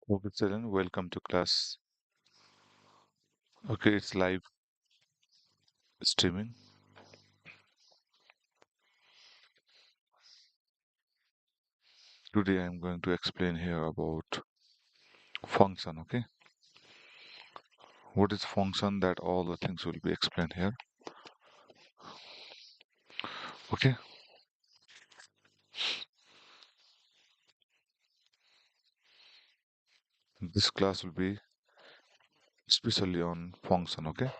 Okay, children, welcome to class. Okay, it's live streaming. Today I'm going to explain here about function. Okay, what is function? That all the things will be explained here. Okay, this class will be especially on function. Okay,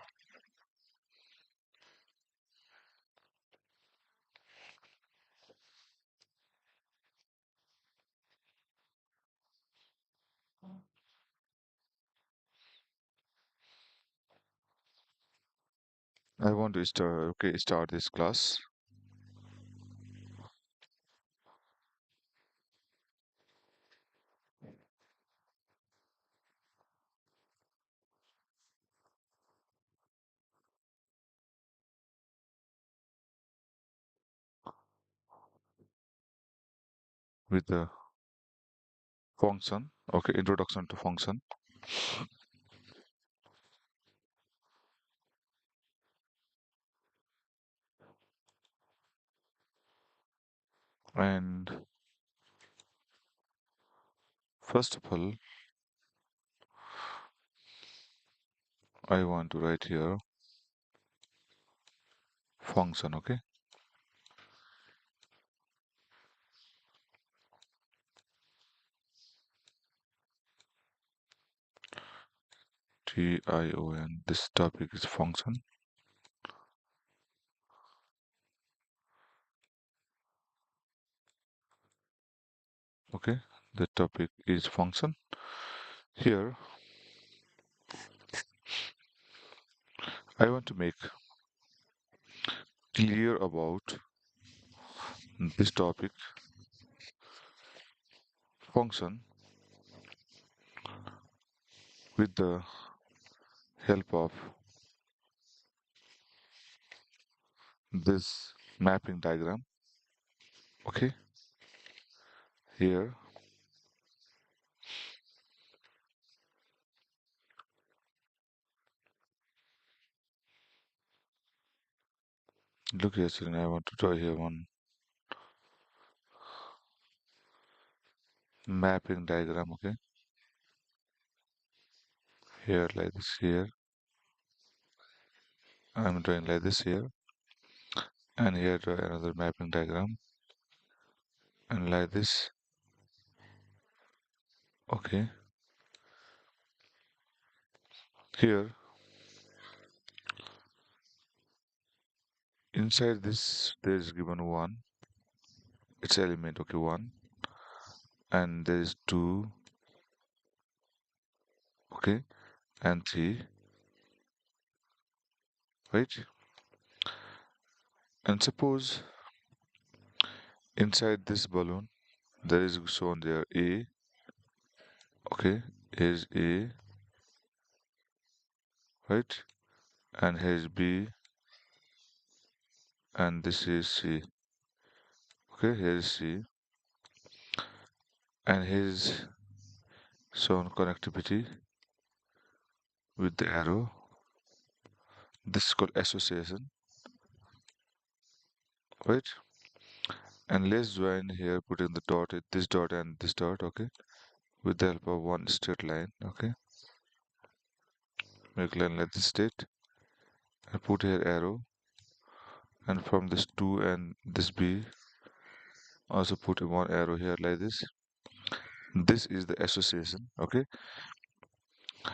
I want to start this class. With the function. Okay, introduction to function. And first of all, I want to write here function. Okay, Tion. This topic is function. Okay, the topic is function. Here, I want to make clear about this topic function with the help of this mapping diagram. Okay, here look here children, I want to draw here one mapping diagram. Okay, here like this, here I'm drawing like this here, and here draw another mapping diagram and like this. Okay, here inside this there is given one, its element. Okay, one, and there is two. Okay, and three, right? And suppose inside this balloon there is shown there a. Okay, is a, right? And here is b, and this is c. Okay, here is c, and here is shown connectivity with the arrow. This is called association, right? And let's join here, putting the dot, this dot and this dot. Okay, with the help of one straight line. Okay, make line like this straight, and put here arrow, and from this 2 and this b also put one arrow here like this. This is the association. Okay,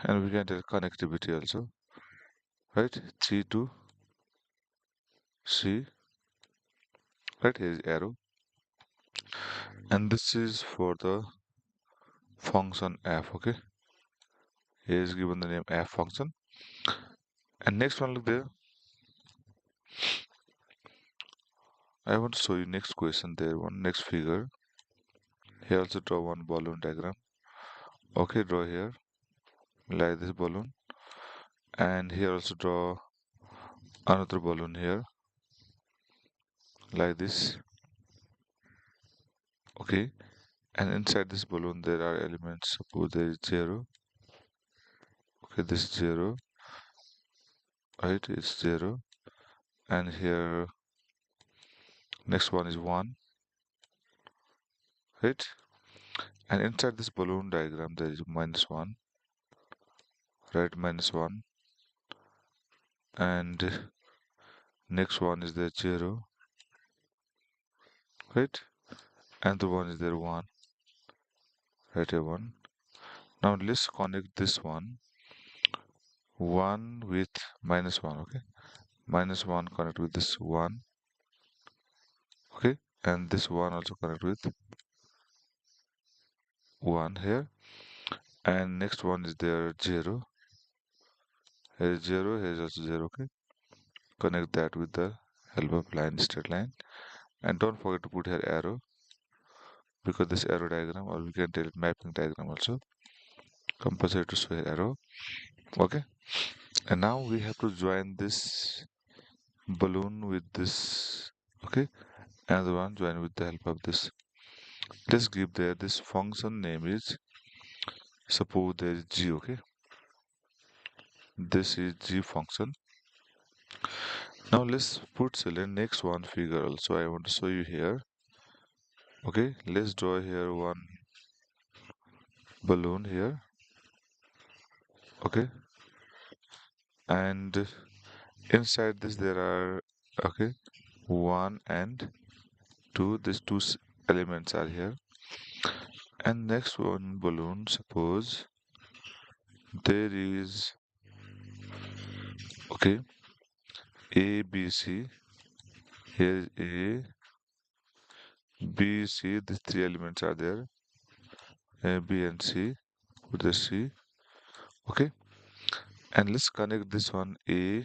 and we can tell connectivity also, right? 3 to c, right? Here is arrow, and this is for the function f. Okay, here is given the name f function. And next one, look there, I want to show you next question there, one next figure. Here also draw one balloon diagram. Okay, draw here like this balloon, and here also draw another balloon here like this. Okay, and inside this balloon there are elements. Suppose there is 0. Okay, this is 0, right? It's 0, and here next one is 1, right? And inside this balloon diagram there is -1, right? -1, and next one is there 0, right? And the one is there 1, right? Here 1. Now let's connect this 1 with -1. Okay, -1 connect with this 1. Okay, and this 1 also connect with 1 here, and next one is there 0. Here is 0, here is also 0. Okay, connect that with the help of line, straight line, and don't forget to put here arrow, because this arrow diagram, or we can tell it mapping diagram also, compulsory to show here arrow. Okay, and now we have to join this balloon with this. Okay, another one join with the help of this. Let's give there this function name is, suppose there is g. Okay, this is g function. Now let's put select next one figure also. I want to show you here. Okay, let's draw here one balloon here. Okay, and inside this there are, okay, 1 and 2. These two elements are here. And next one balloon, suppose there is, okay, A, B, C. Here is A, B, C. These three elements are there. A, B, and C. Put the C. Okay, and let's connect this one A.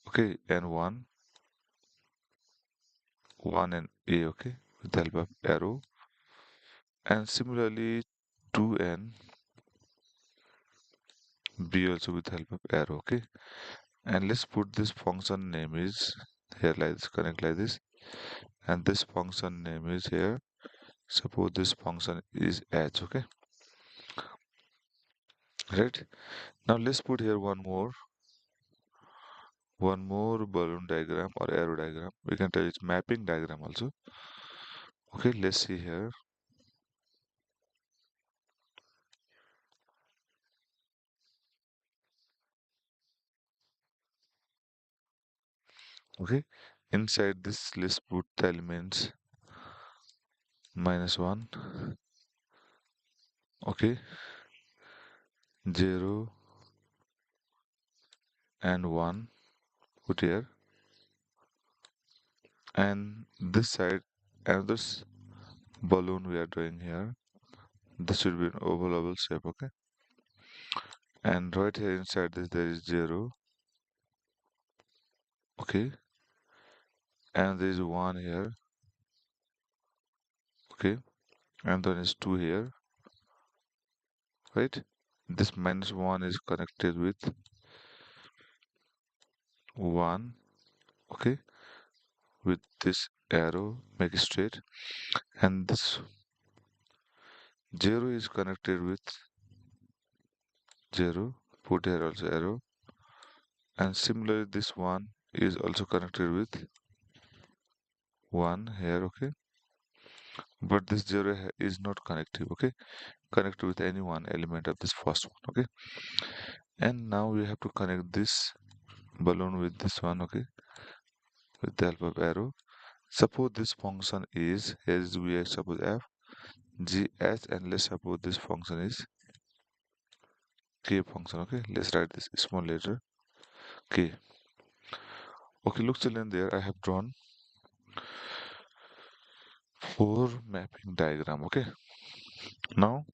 Okay, and 1 and A. Okay, with the help of arrow. And similarly 2 and B also with the help of arrow. Okay, and let's put this function name is here like this, connect like this, and this function name is here. Suppose this function is h. Okay, right? Now let's put here one more balloon diagram or arrow diagram. We can tell it's mapping diagram also. Okay, let's see here. Okay, inside this let's put the elements -1. Okay, 0 and 1 put here, and this side, and this balloon we are doing here, this should be an oval shape. Okay, and right here inside this there is 0. Okay, and there is 1 here. Okay, and then is 2 here, right? This -1 is connected with 1. Okay, with this arrow, make it straight, and this 0 is connected with 0. Put here also arrow, and similarly this 1 is also connected with 1 here. Okay, but this 0 is not connected. Okay, connect with any one element of this first one. Okay, and now we have to connect this balloon with this one. Okay, with the help of arrow. Suppose this function is, here is we suppose f g h, and let's suppose this function is k function. Okay, let's write this small letter k. Okay, look children, there I have drawn 4 mapping diagram. Okay, now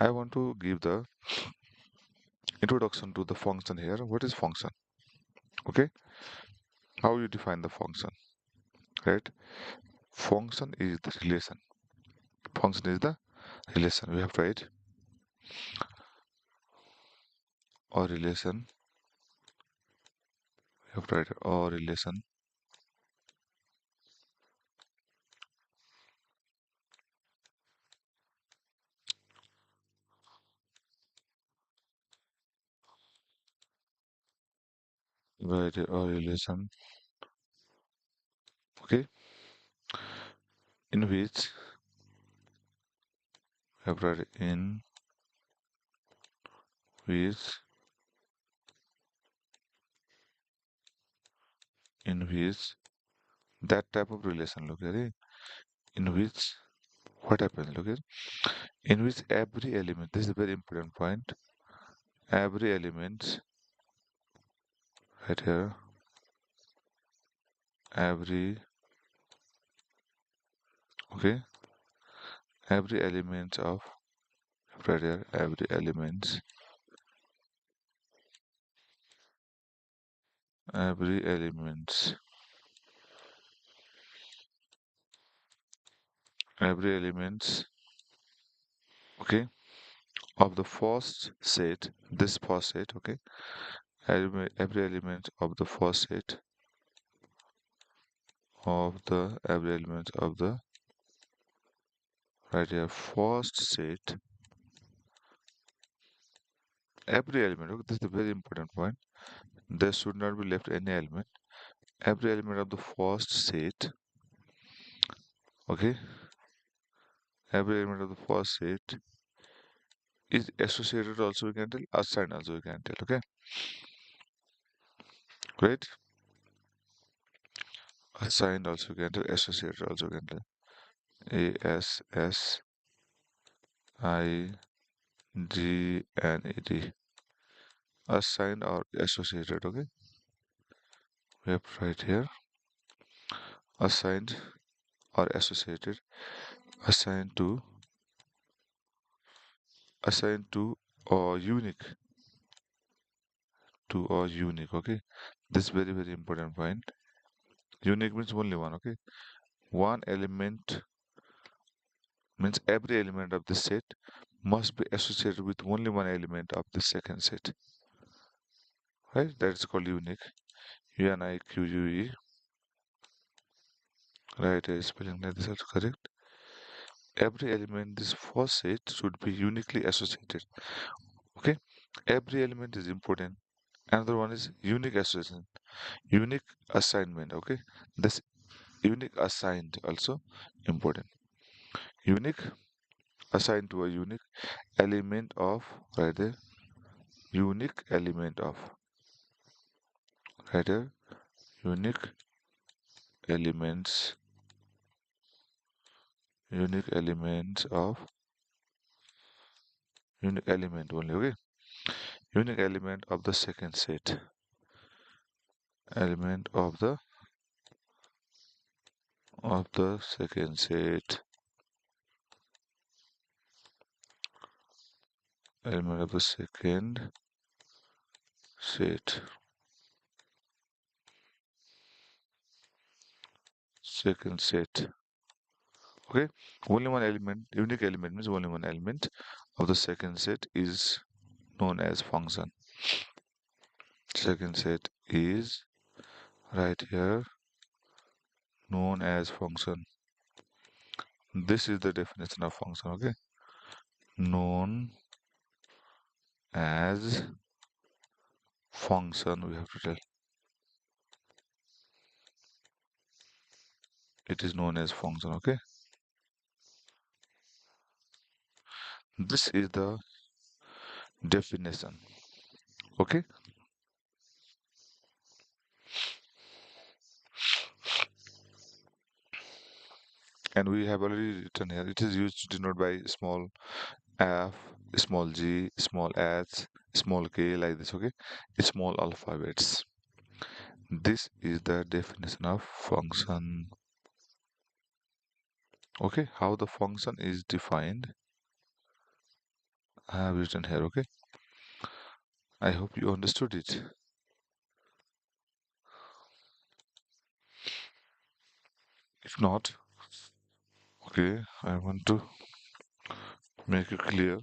I want to give the introduction to the function here. What is function? Okay, how you define the function, right? Function is the relation. Function is the relation. We have to write or relation. We have to write or relation write a relation, okay, in which we have write which in which that type of relation, look at it, in which what happens, look at, in which every element, this is a very important point, every element right here, every, okay, every element of right here, every elements, every elements, okay, of the first set, this first set, okay, every element of the first set of the every element of the right here first set, every element, okay, this is a very important point, there should not be left any element, every element of the first set, okay, every element of the first set is associated also, we can tell, assigned also we can tell, okay, great, assigned also we can tell, associated also we can tell, ASSIGNED, assigned or associated, okay, we have right here assigned or associated, assigned to, or unique, okay, this very important point, unique means only one, okay, one element means every element of this set must be associated with only one element of the second set, right, that is called unique, UNIQUE, right, spelling like this is correct, every element in this first set should be uniquely associated, okay, every element is important, another one is unique association, unique assignment, okay, this unique assigned also important, unique assigned to a unique element of, right there, unique element of, right there, unique elements, unique elements of, unique element only, okay, unique element of the second set, element of the second set, element of the second set, second set, okay, only one element, unique element means only one element of the second set is known as function, second set is right here known as function, this is the definition of function, okay, known as function, we have to tell, it is known as function, okay, this is the definition, okay, and we have already written here, it is used to denote by small f, small g, small h, small k, like this, okay, small alphabets, this is the definition of function, okay, how the function is defined I have written here, okay, I hope you understood it, if not, okay, I want to make it clear,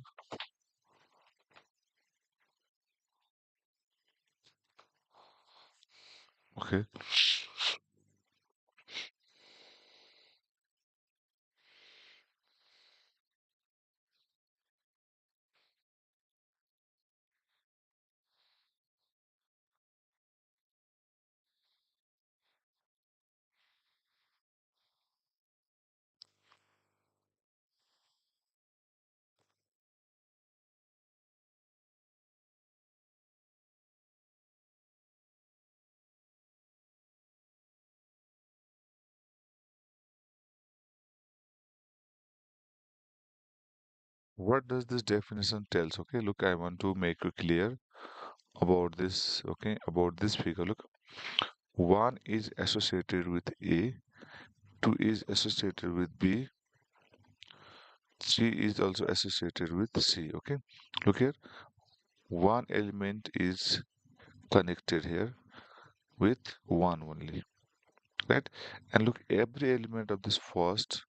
okay, What does this definition tells? Okay, look, I want to make you clear about this. Okay, about this figure. Look, 1 is associated with A, 2 is associated with B, 3 is also associated with C. Okay, look here, one element is connected here with 1 only, right? And look, every element of this first,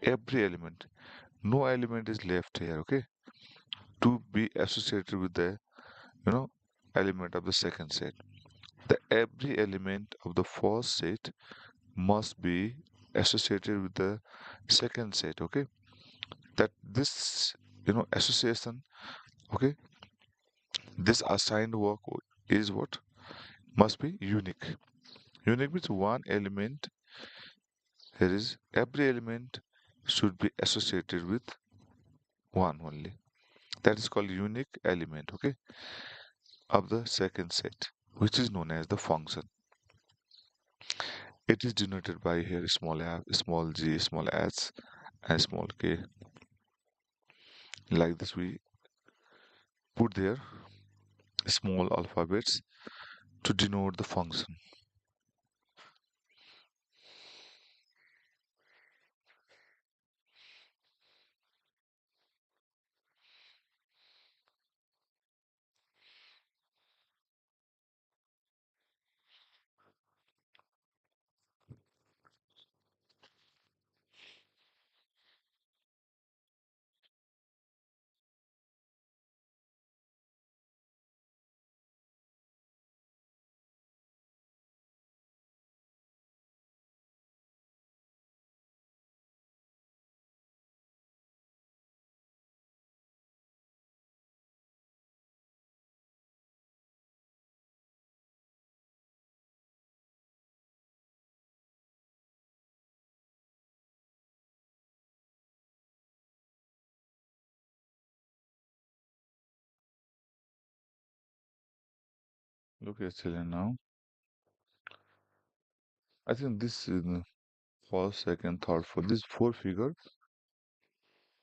every element, no element is left here, okay, to be associated with the, you know, element of the second set. The every element of the first set must be associated with the second set, okay? That this, association, okay, this assigned work is what must be unique. Unique means one element, here is every element should be associated with one only. That is called unique element, okay, of the second set, which is known as the function. It is denoted by here small f, small g, small h, and small k. Like this, we put there small alphabets to denote the function. Look at children now. I think this is the first, second, third, fourth. This four figure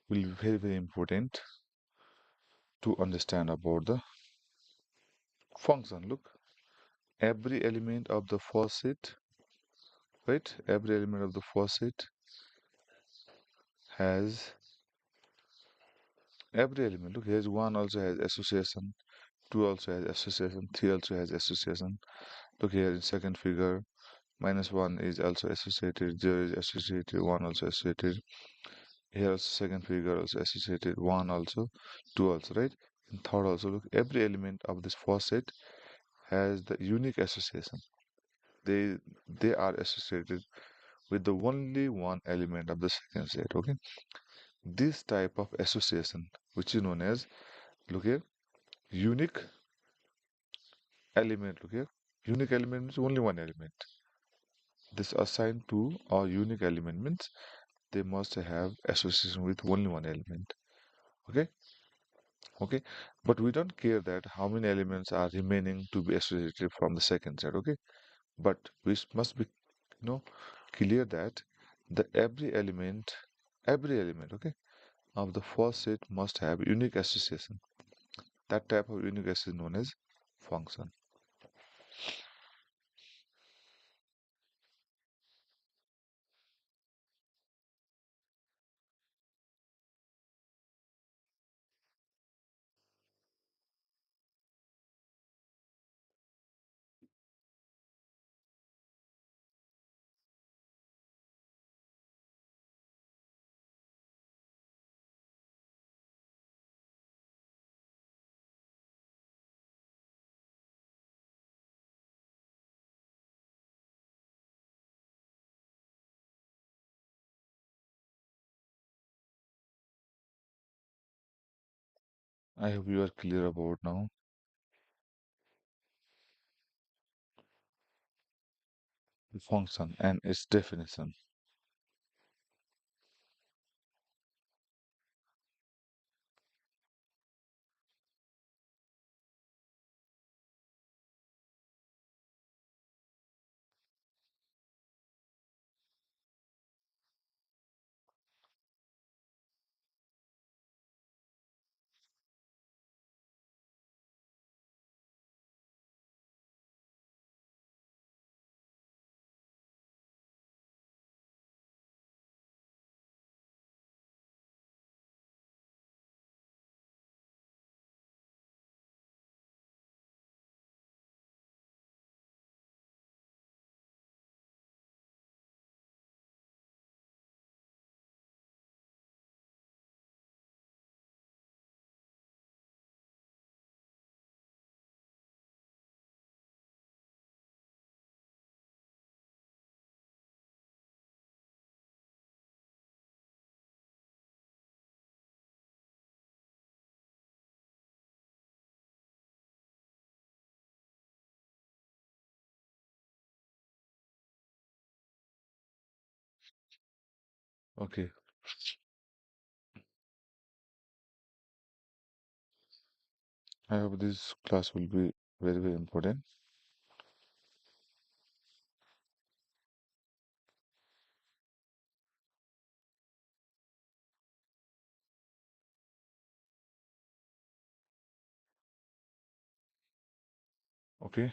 will be very, very important to understand about the function. Look, every element of the first set, right? Every element of the first set has every element. Look, here's one also has association, two also has association, three also has association. Look here in second figure, minus one is also associated, zero is associated, one also associated. Here also second figure also associated, one also, two also, right? And third also, look, every element of this first set has the unique association. They are associated with the only one element of the second set. Okay, this type of association, which is known as, look here, unique element. Look here, unique element means only one element. This assigned to or unique element means they must have association with only one element. Okay, okay, but we don't care that how many elements are remaining to be associated from the second set. Okay, but we must be, clear that the every element, okay, of the first set must have unique association. That type of unique association is known as function. I hope you are clear about now the function and its definition. Okay, I hope this class will be very, very important. Okay,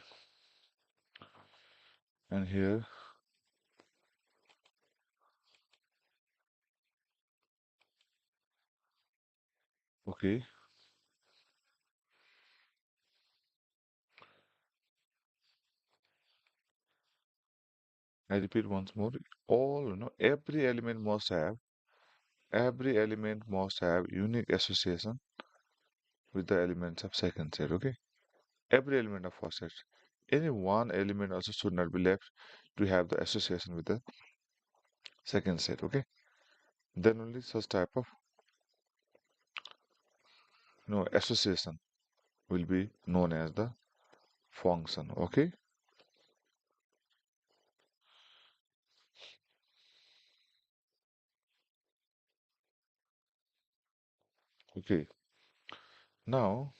and here, okay, I repeat once more. All, every element must have unique association with the elements of second set. Okay, every element of first set. Any one element also should not be left to have the association with the second set. Okay, then only such type of association will be known as the function. Okay, okay. Now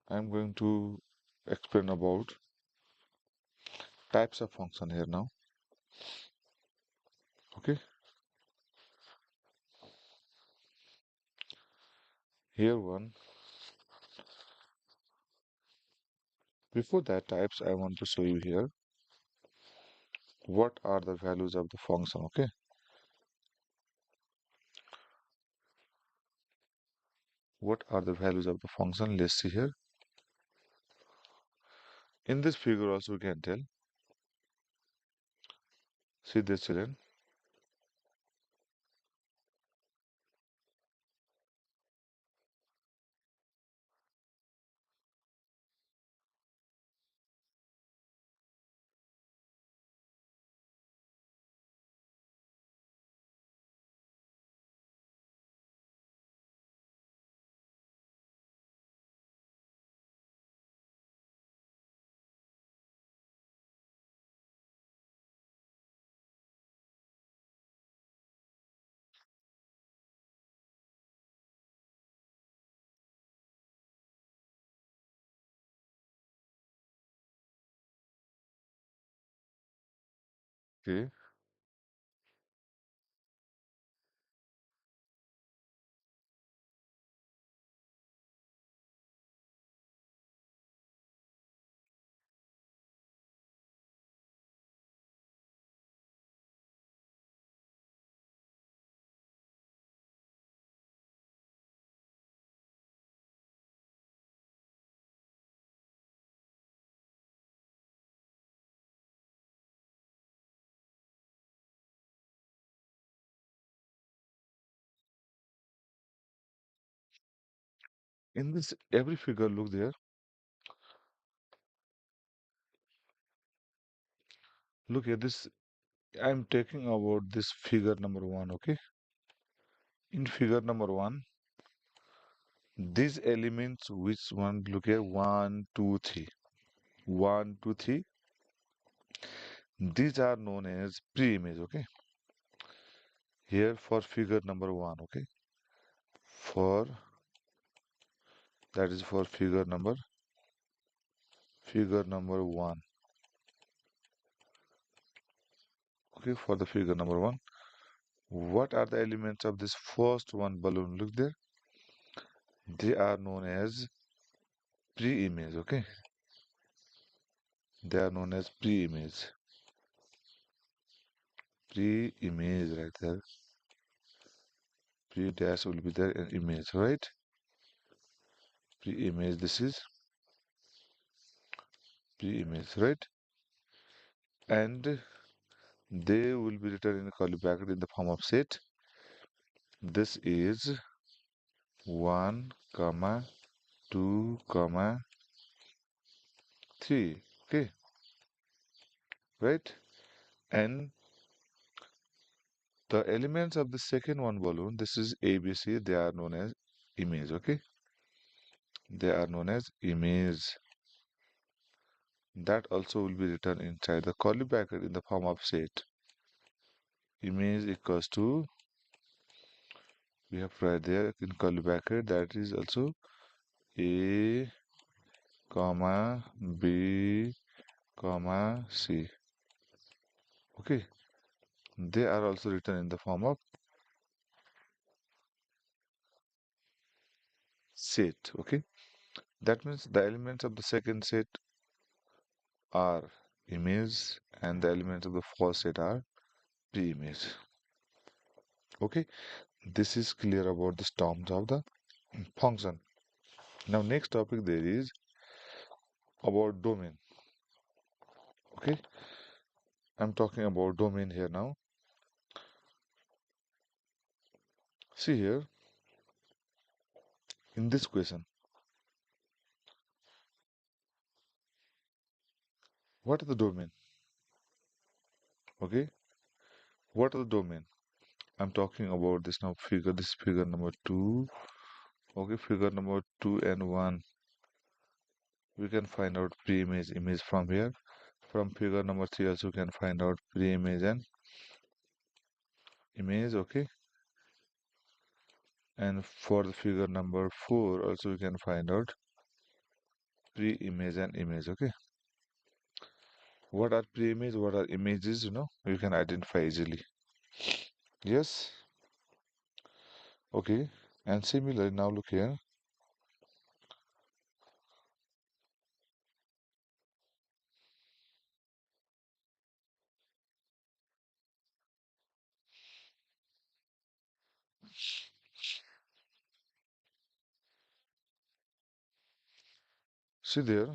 I'm going to explain about types of function here now. Okay, here one. Before that types, I want to show you here what are the values of the function. Okay, what are the values of the function? Let's see here. In this figure also we can tell. See this, children. Okay, in this every figure, look there. Look at this. I'm talking about this figure number one. Okay, in figure number one, these elements, which one? Look at one, two, three. One, two, three. These are known as pre-image. Okay, here for figure number one. Okay, for that is for figure number one. Okay, for the figure number one, what are the elements of this first one balloon? Look there, they are known as pre-image. Okay, they are known as pre-image right there. Pre dash will be there in image, right? Pre-image, this is pre-image, right? And they will be written in curly bracket in the form of set. This is 1 comma 2 comma 3. Okay, right? And the elements of the second one balloon, this is ABC, they are known as image. Okay, they are known as image. That also will be written inside the curly bracket in the form of set. Image equals to, we have right there in curly bracket, that is also A, comma, B, comma, C. Okay, they are also written in the form of set. Okay, that means the elements of the second set are image and the elements of the first set are pre-image. Okay, this is clear about the terms of the function. Now next topic there is about domain. Okay, I'm talking about domain here now. See here in this question, what is the domain? Okay, what is the domain? I'm talking about this now figure, this figure number 2. Okay, figure number 2 and 1. We can find out pre-image image from here. From figure number 3 also we can find out pre-image and image. Okay, and for the figure number 4 also we can find out pre-image and image. Okay, what are pre-image, what are images, you can identify easily. Yes. Okay, and similarly now look here. See there.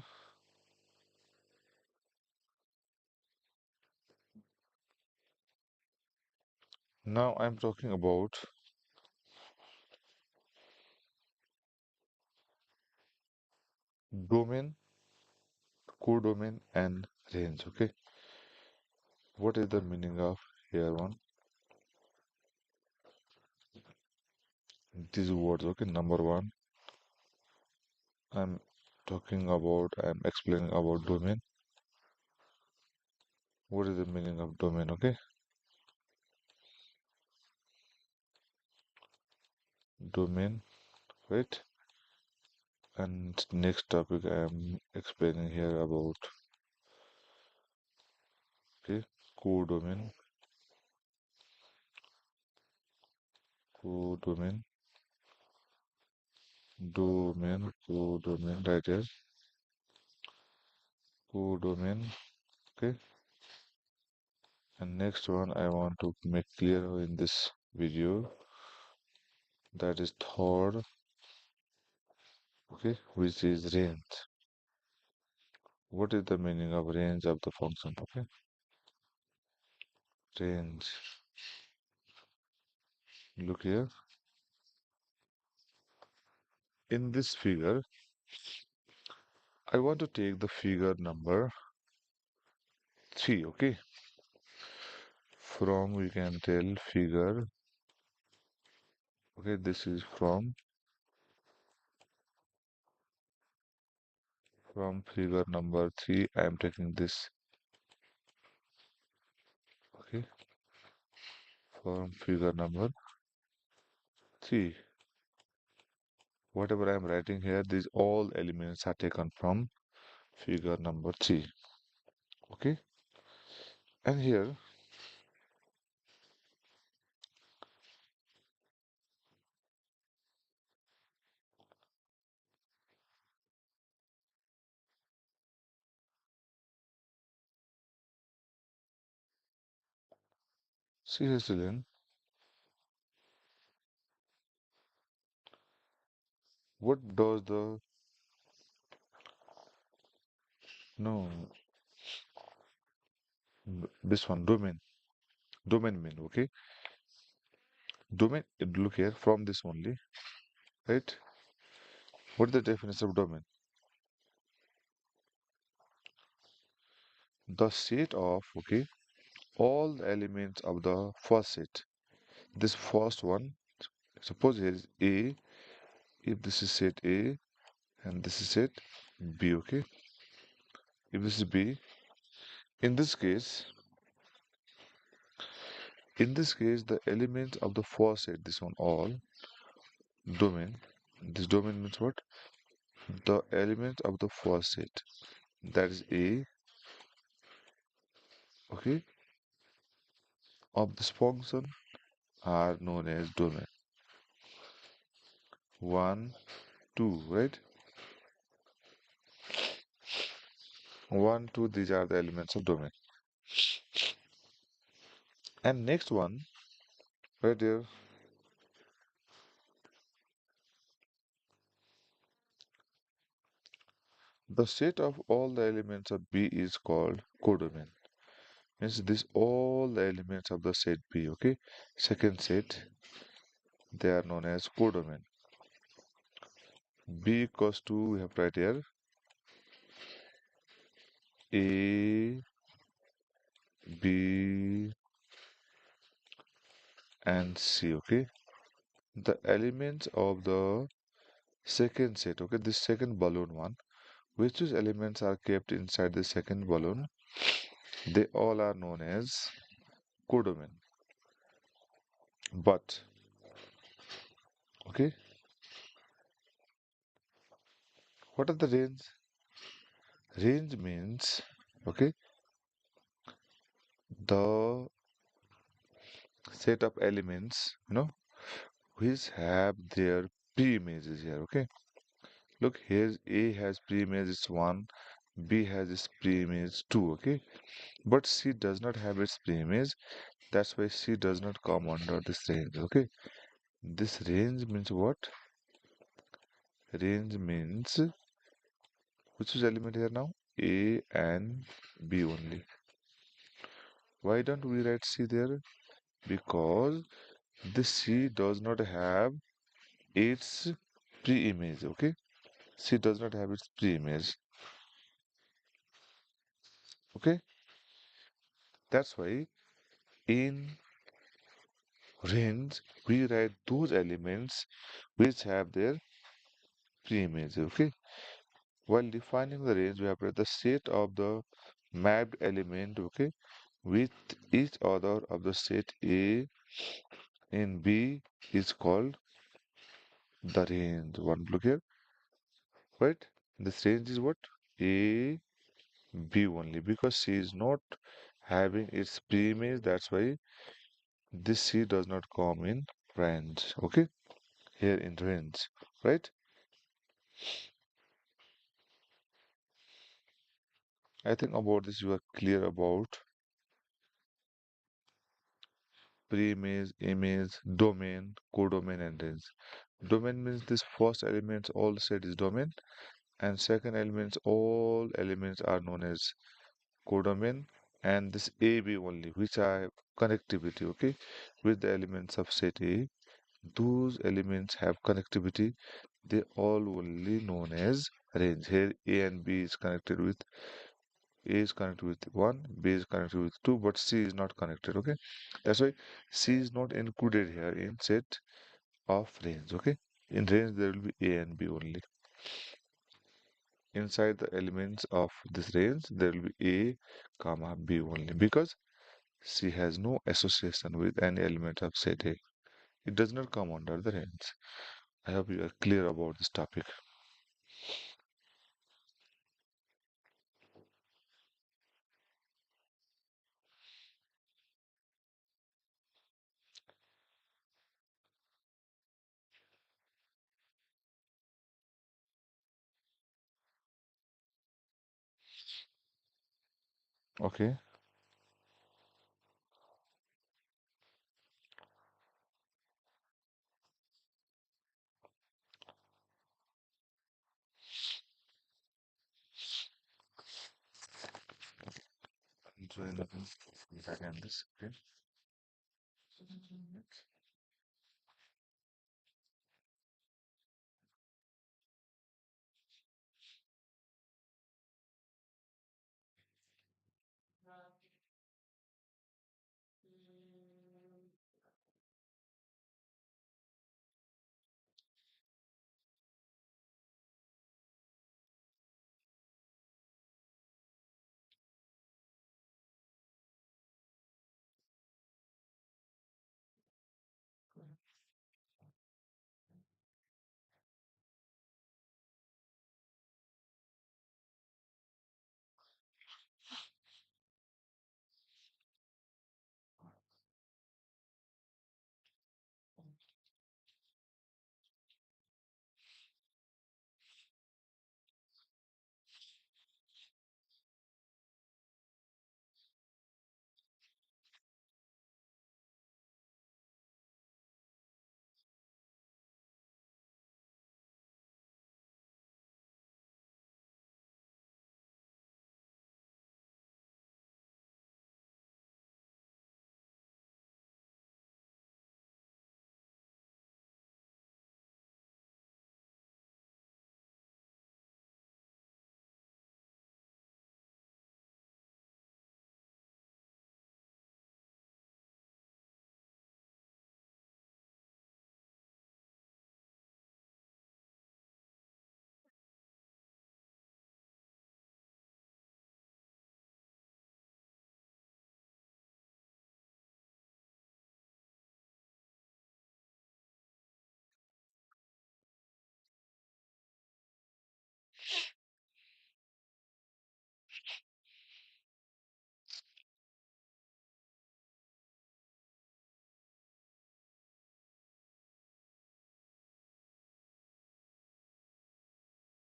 Now I'm talking about domain, codomain, and range. Okay, what is the meaning of here one? These words. Okay, number one, I'm explaining about domain. What is the meaning of domain? Okay, domain, right? And next topic I'm explaining here about, okay, codomain, codomain, codomain, right here, codomain. Okay, and next one I want to make clear in this video, that is third. Okay, which is range. What is the meaning of range of the function? Okay, range. Look here. In this figure, I want to take the figure number 3. Okay, from, we can tell, figure. Okay, this is from figure number 3. I am taking this. Okay, from figure number 3. Whatever I am writing here, these all elements are taken from figure number 3. Okay, and here, see here, children, what does the, no, this one, domain mean? Okay, domain, look here, from this only, right? What is the definition of domain? The set of, okay, all the elements of the first set. This first one, suppose here is A. If this is set A, and this is set B. Okay, if this is B, in this case, the elements of the first set, this one all domain. This domain means what? The elements of the first set, that is A, okay, of this function are known as domain. 1, 2, right? 1, 2, these are the elements of domain. And next one, right here, the set of all the elements of B is called codomain. Means this all the elements of the set B, okay? Second set, they are known as codomain. B equals to, we have right here, A, B, and C, okay? The elements of the second set, okay? This second balloon one, which elements are kept inside the second balloon, they all are known as codomain. But, okay, what are the range? Range means, okay, the set of elements, which have their pre-images here, okay. Look, here A has pre-image is 1, B has its pre-image 2, okay. But C does not have its pre-image, that's why C does not come under this range, okay. This range means what? Range means, which is element here now? A and B only. Why don't we write C there? Because this C does not have its pre-image, okay. C does not have its pre-image, okay. That's why in range we write those elements which have their pre-image, okay. While defining the range, we have read the set of the mapped element, okay, with each other of the set A in B is called the range. One look here, right? This range is what? A, B only, because C is not having its pre-image. That's why this C does not come in range. Okay, here in range, right? I think about this you are clear about pre-image, image, domain, codomain, and range. Domain means this first elements all set is domain, and second elements all elements are known as codomain, and this AB only, which are connectivity, okay, with the elements of set A. Those elements have connectivity. They all only known as range. Here A and B is connected with A is connected with 1, B is connected with 2, but C is not connected, okay? That's why C is not included here in set of range, okay? In range, there will be A and B only. Inside the elements of this range, there will be A, comma B only because C has no association with any element of set A. It does not come under the range. I hope you are clear about this topic. Okay. Join the again this. Okay.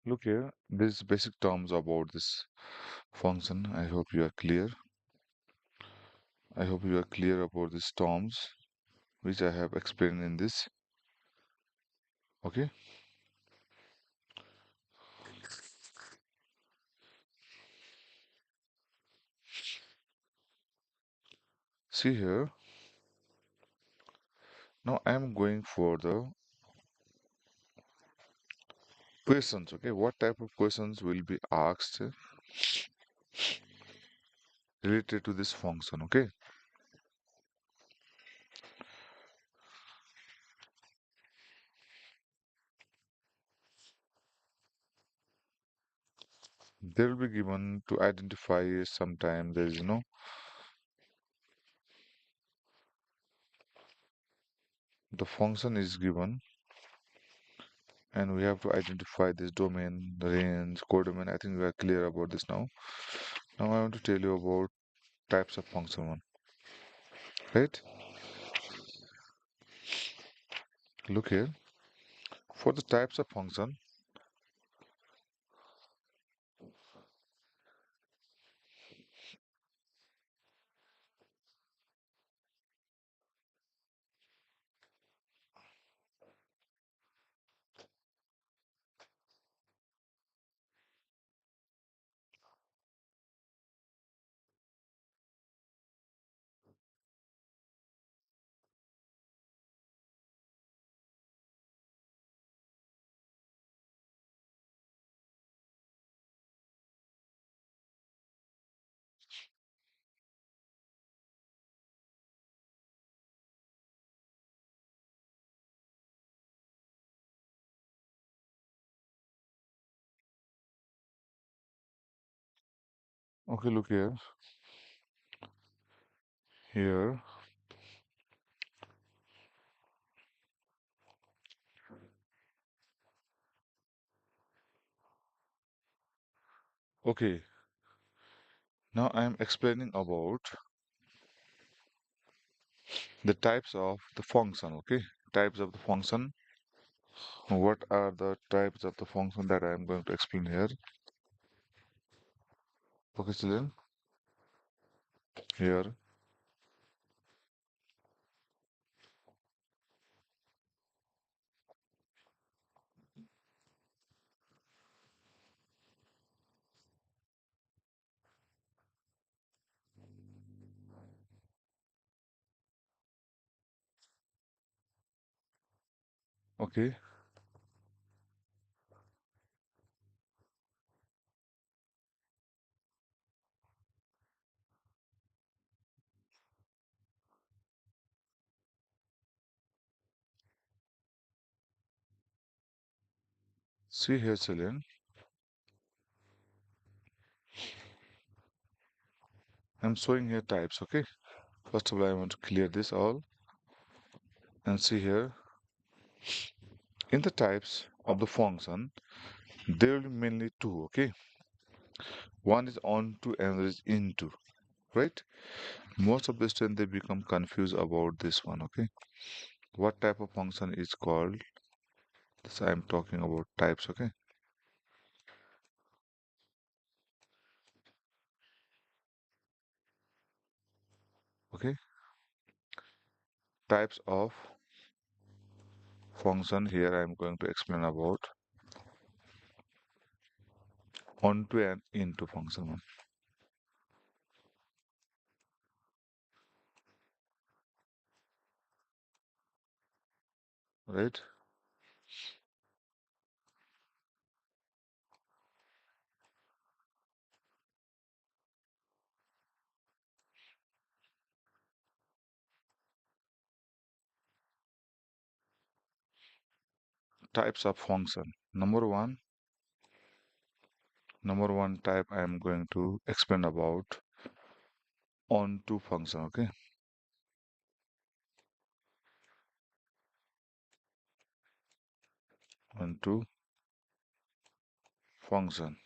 Look here, these basic terms about this function. I hope you are clear. I hope you are clear about these terms which I have explained in this. Okay. See here. Now I am going for the questions. Okay. What type of questions will be asked related to this function? Okay. They will be given to identify sometime there is the function is given and we have to identify this domain, the range, codomain. I think we are clear about this now. Now I want to tell you about types of function one, right? Look here. For the types of function, okay, look here. Here, okay. Now I am explaining about the types of the function, okay? Types of the function. What are the types of the function that I am going to explain here? Okay, children. Here, okay. See here, children. I'm showing here types, okay? First of all, I want to clear this all and see here. In the types of the function, there will be mainly two, okay? One is onto and another is into, right? Most of the students they become confused about this one, okay? What type of function is called? This I am talking about types, okay? Okay, types of function here I am going to explain about onto and into function one, right? Types of function. Number one type I am going to explain about onto function, okay? Onto function.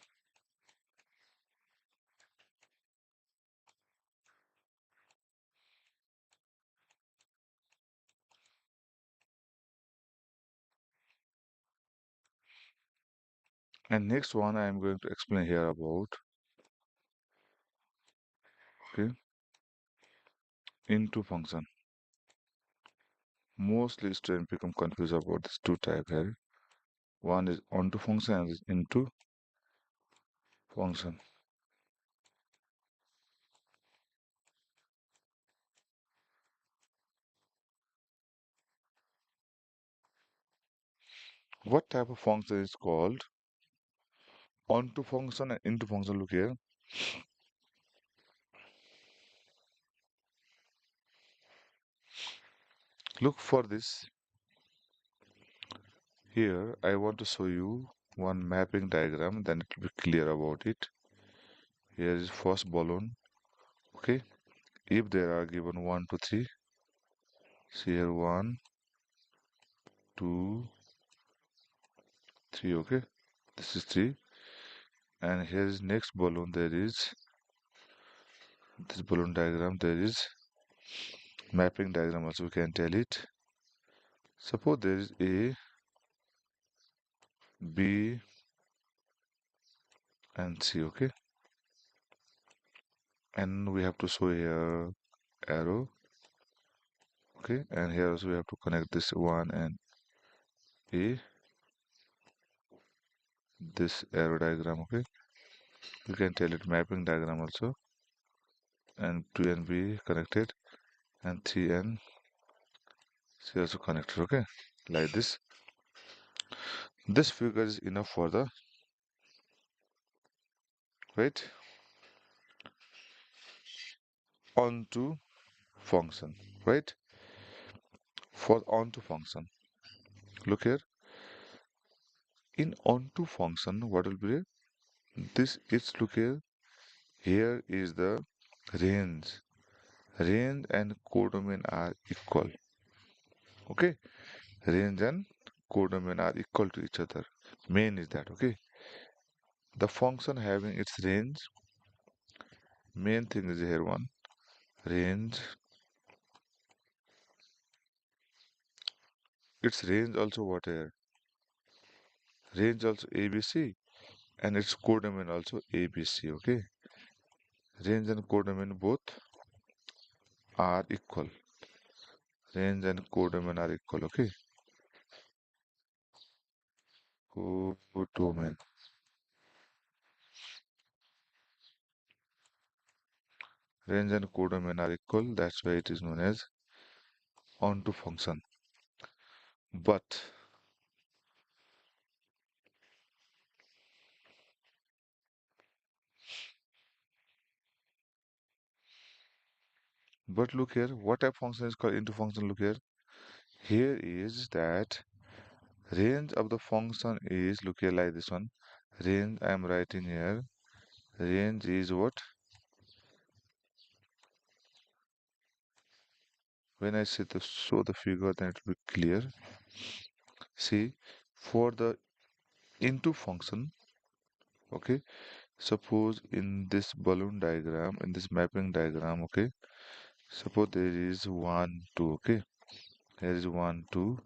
And next one I am going to explain here about, okay, into function. Mostly students become confused about these two type here. One is onto function and is into function. What type of function is called onto function and into function? Look here. Look for this. Here I want to show you one mapping diagram, then it will be clear about it. Here is first balloon. Okay. If there are given 1, 2, 3, see here 1, 2, 3. Okay. This is 3. And here is next balloon. There is this balloon diagram. There is mapping diagram also, we can tell it. Suppose there is A, B, and C. Okay. And we have to show here arrow. Okay. And here also we have to connect this 1 and A, this arrow diagram. Okay. You can tell it mapping diagram also. And 2 and B connected, and 3 and C also connected. Okay. Like this. This figure is enough for the, right, onto function, right? For onto function. Look here. In onto function, what will be there? This is, look here. Here is the range. Range and codomain are equal. Okay. Range and codomain are equal to each other. Main is that. Okay. The function having its range. Main thing is here one. Range. Its range also what here? Range also ABC. And its codomain also ABC. Okay. Range and codomain both are equal. Range and codomain are equal. Okay. Codomain. Range and codomain are equal. That's why it is known as onto function. But look here, what type function is called into function? Look here. Here is that range of the function is, look here, like this one. Range I am writing here. Range is what? When I say the show the figure, then it will be clear. See, for the into function, okay, suppose in this balloon diagram, in this mapping diagram, okay, suppose there is 1, 2, okay, here is 1, 2,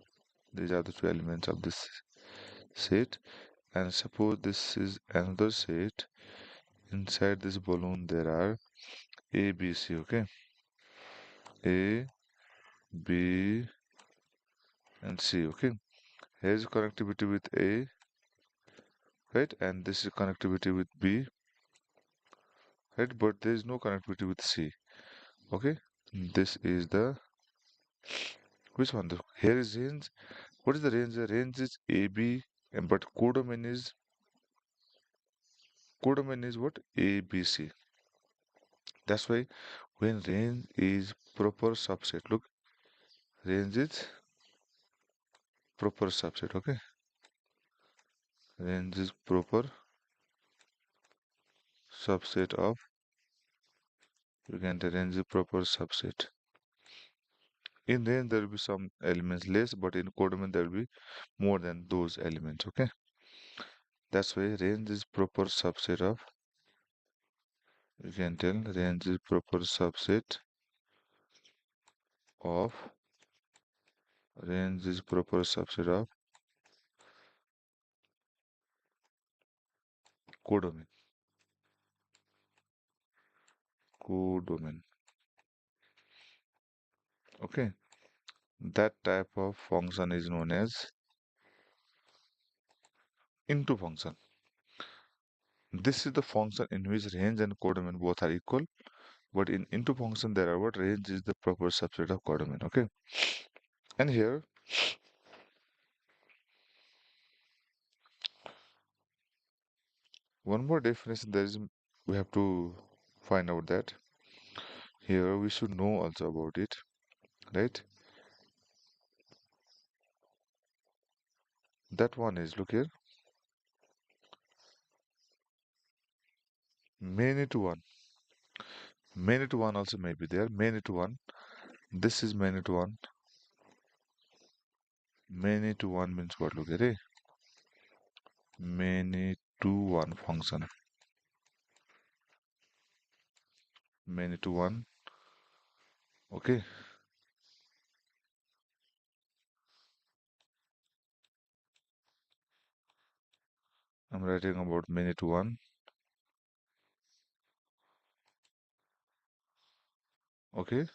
these are the two elements of this set, and suppose this is another set. Inside this balloon there are A, B, C, okay, A, B, and C, okay. Here is connectivity with A, right, and this is connectivity with B, right, but there is no connectivity with C, okay. This is the, which one? Here is range. What is the range? The range is AB, and but codomain is what? ABC. That's why when range is proper subset, look, range is proper subset. Okay, range is proper subset of, you can tell range is proper subset. In range there will be some elements less, but in codomain there will be more than those elements. Okay, that's why range is proper subset of, you can tell range is proper subset of, range is proper subset of codomain. Codomain. Okay, that type of function is known as into function. This is the function in which range and codomain both are equal, but in into function there are what range is the proper subset of codomain. Okay, and here one more definition there is, we have to find out that here we should know also about it, right? That one is, look here, many to one. Many to one also may be there. Many to one. This is many to one. Many to one means what? Look at it. Many to one function. Many to one. Okay. I'm writing about many to one. Okay.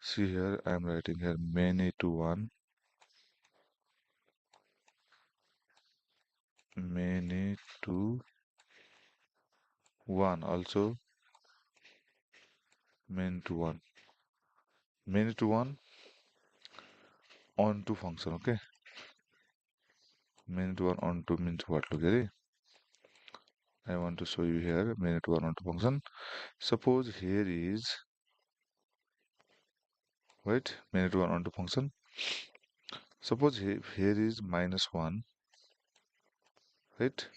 See here, I'm writing here many to one. Many to one. Also many to one. Many to one on to function. Okay. Many to one on to means what? Look at it. I want to show you here many to one on to function. Suppose here is, right, many to one on to function. Suppose here is minus 1, right?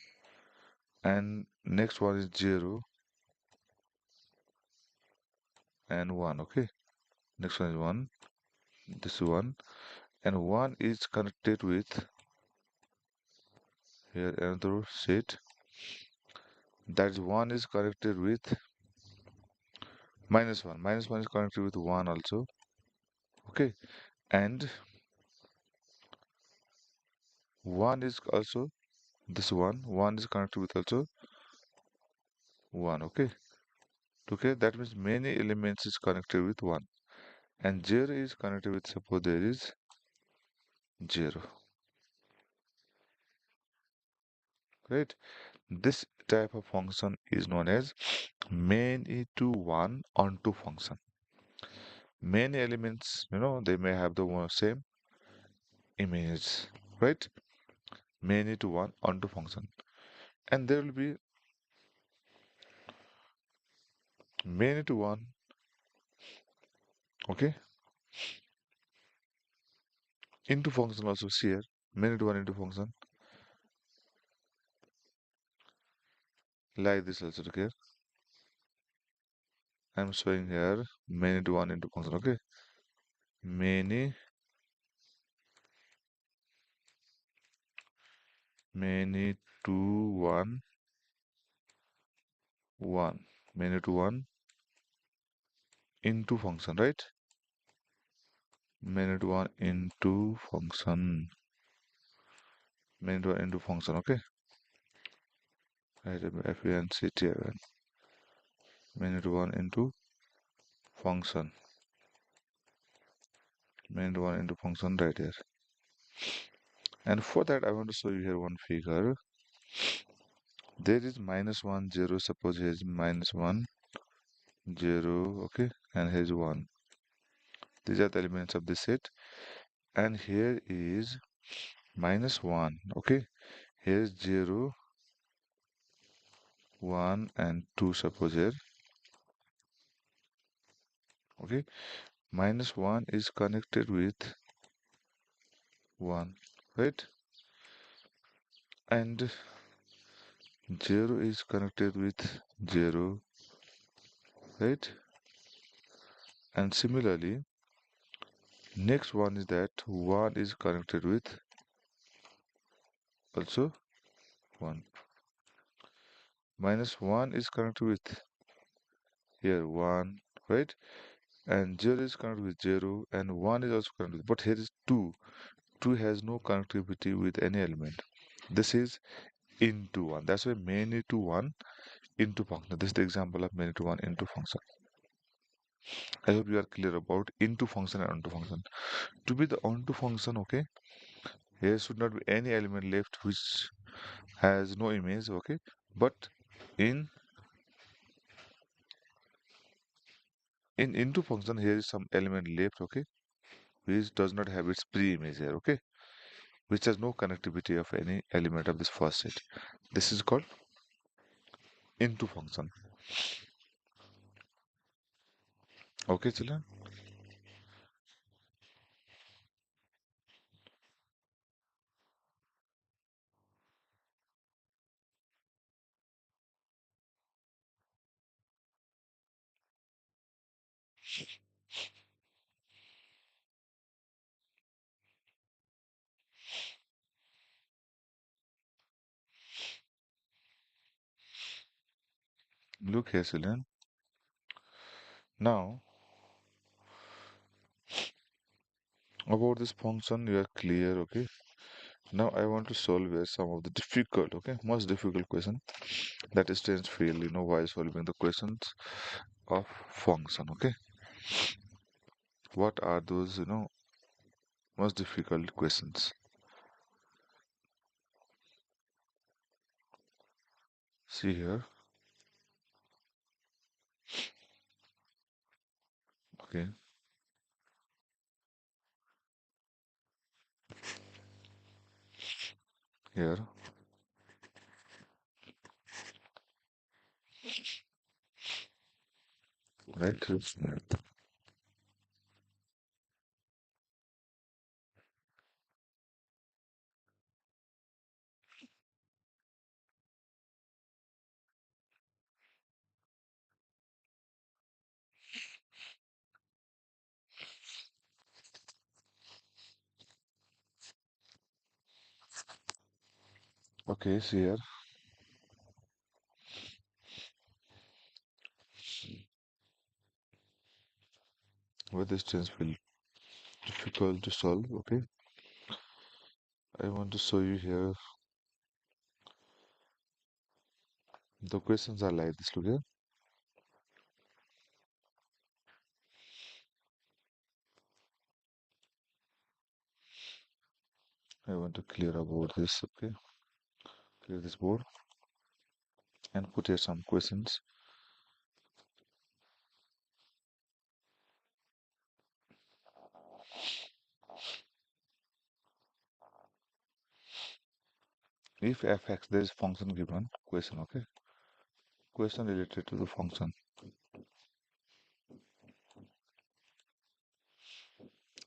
And next one is 0 and 1, okay? Next one is 1, this is 1, and 1 is connected with here another set. That is 1 is connected with minus 1. Minus 1 is connected with 1 also, okay? And 1 is also this 1 is connected with also 1, okay? Okay, that means many elements is connected with 1. And 0 is connected with, suppose there is 0, right? This type of function is known as many to one onto function. Many elements, they may have the same image, right? Many to one onto function. And there will be many to one, okay? Into function also see here, many to one into function. Like this also, okay? I'm showing here many to one into function, okay? Many, many to one, one. Many to one into function, right? Many to one into function. Many to one into function, okay? Right, F A N C T I N. Many to one into function. Many to one into function right here. And for that, I want to show you here one figure. There is minus 1, 0. Suppose here is minus 1, 0, okay? And here is 1. These are the elements of this set. And here is minus 1, okay? Here is 0, 1, and 2, suppose here. Okay? Minus 1 is connected with 1, right? And 0 is connected with 0, right? And similarly, next one is that 1 is connected with also 1. Minus 1 is connected with here 1, right? And 0 is connected with 0, and 1 is also connected with, but here is 2. 2 has no connectivity with any element. This is into 1. That's why many to 1 into function. This is the example of many to 1 into function. I hope you are clear about into function and onto function. To be the onto function, okay, here should not be any element left which has no image, okay, but in into function here is some element left, okay, which does not have its pre-image here, okay, which has no connectivity of any element of this first set. This is called into function. Okay, children. Look here, children. Now about this function you are clear, okay. Now I want to solve here some of the difficult, okay, most difficult question that students feel, while solving the questions of function, okay. What are those, most difficult questions? See here, okay, here, right? Okay, see here, where the students feel difficult to solve, okay. I want to show you here the questions are like this. Look here. I want to clear about this, okay. Clear this board and put here some questions. If fx there is function given question, okay. Question related to the function.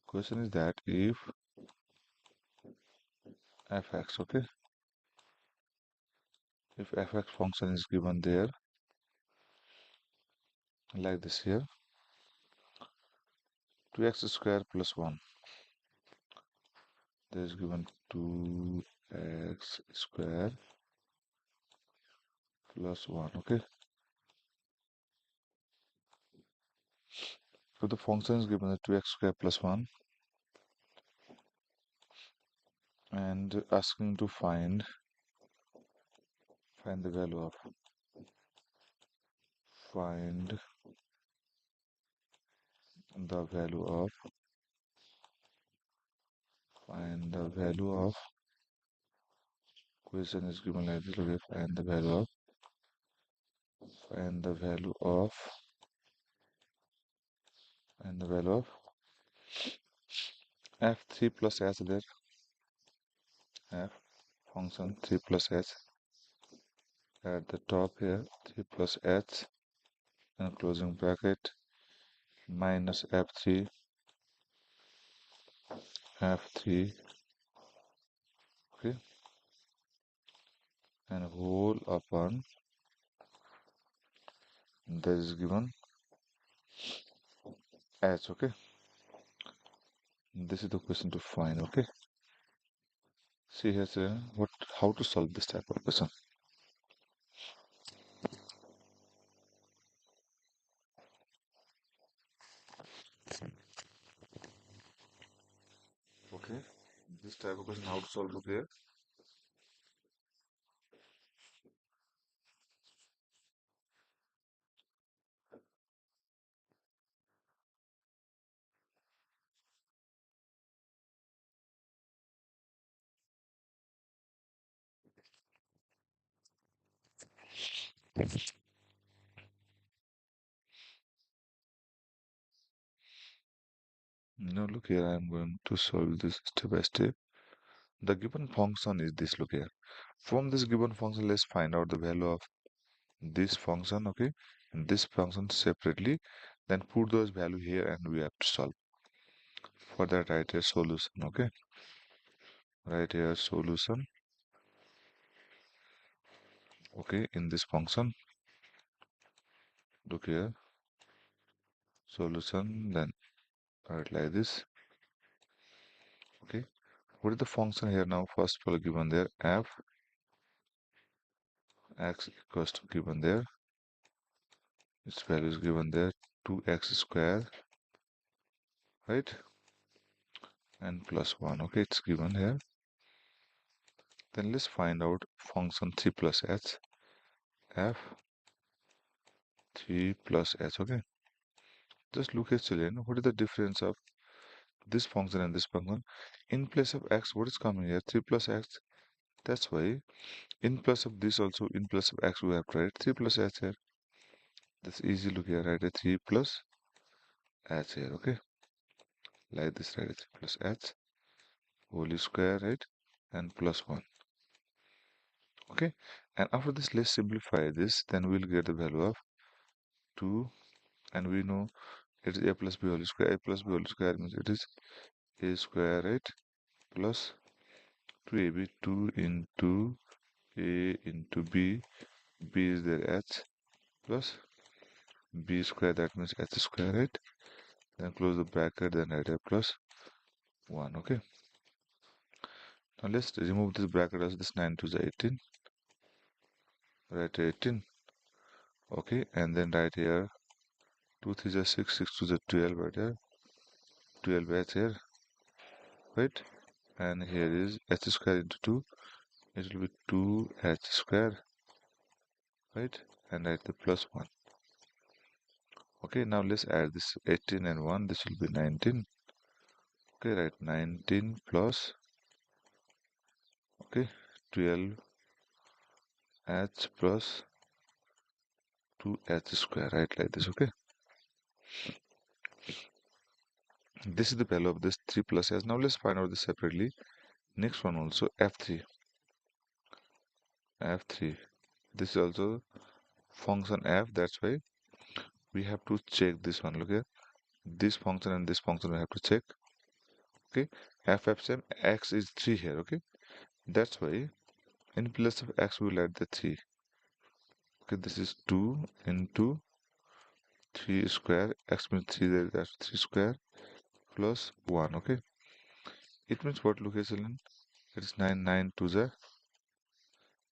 Question is that if fx, okay, if fx function is given there like this here, 2x square plus 1, there is given 2x square plus 1, okay. So the function is given as 2x square plus 1 and asking to find the value of find the value of find the value of question is given like this, okay. Find the value of find the value of f3 plus h there, f function 3 plus h at the top here, 3 plus h and closing bracket minus f3 okay, and whole upon that is given h, okay. This is the question to find, okay. See here, sir, how to solve this type of question. Okay, this type of question, how to solve, look here. Now look here, I am going to solve this step by step. The given function is this, look here. From this given function, let's find out the value of this function, okay, and this function separately, then put those value here and we have to solve. For that, write here solution, okay, write here solution, okay, in this function, look here, solution, then write like this, okay. What is the function here now? First of all, given there f x equals to, given there, its value is given there 2x square, right, and plus 1, okay, it's given here. Then let's find out function 3 plus h, f 3 plus h, okay. Just look at children, what is the difference of this function and this function? In place of x, what is coming here? 3 plus x. That's why in place of this also, in place of x, we have to write 3 plus h here. That's easy. Look here, write a 3 plus h here, okay. Like this, write a 3 plus h whole square, right, and plus 1, okay. And after this, let's simplify this. Then we'll get the value of 2, and we know it is a plus b whole square. A plus b whole square means it is a square, right, plus 2ab, 2 into a into b, b is there h, plus b square, that means h square, right, then close the bracket, then write a plus 1, okay. Now let's remove this bracket as this 9 to the 18, write 18, okay, and then write here 2 3 is 6, 6 to the 12, right here, 12 h here, right, and here is h square into 2, it will be 2h square, right, and write the plus 1. Okay, now let's add this 18 and 1, this will be 19. Okay, right, 19 plus, okay, 12h plus 2h square, right, like this, okay. This is the value of this 3 plus h. Now let's find out this separately. Next one also, f3. f3. This is also function f, that's why we have to check this one. Look here, this function and this function we have to check. Okay, f same, x is 3 here, okay. That's why in place of x we will add the 3. Okay, this is 2 into 3 square, x means 3 there, that's 3 square plus 1, okay. It means what, look here children, it is 9, 9 to the,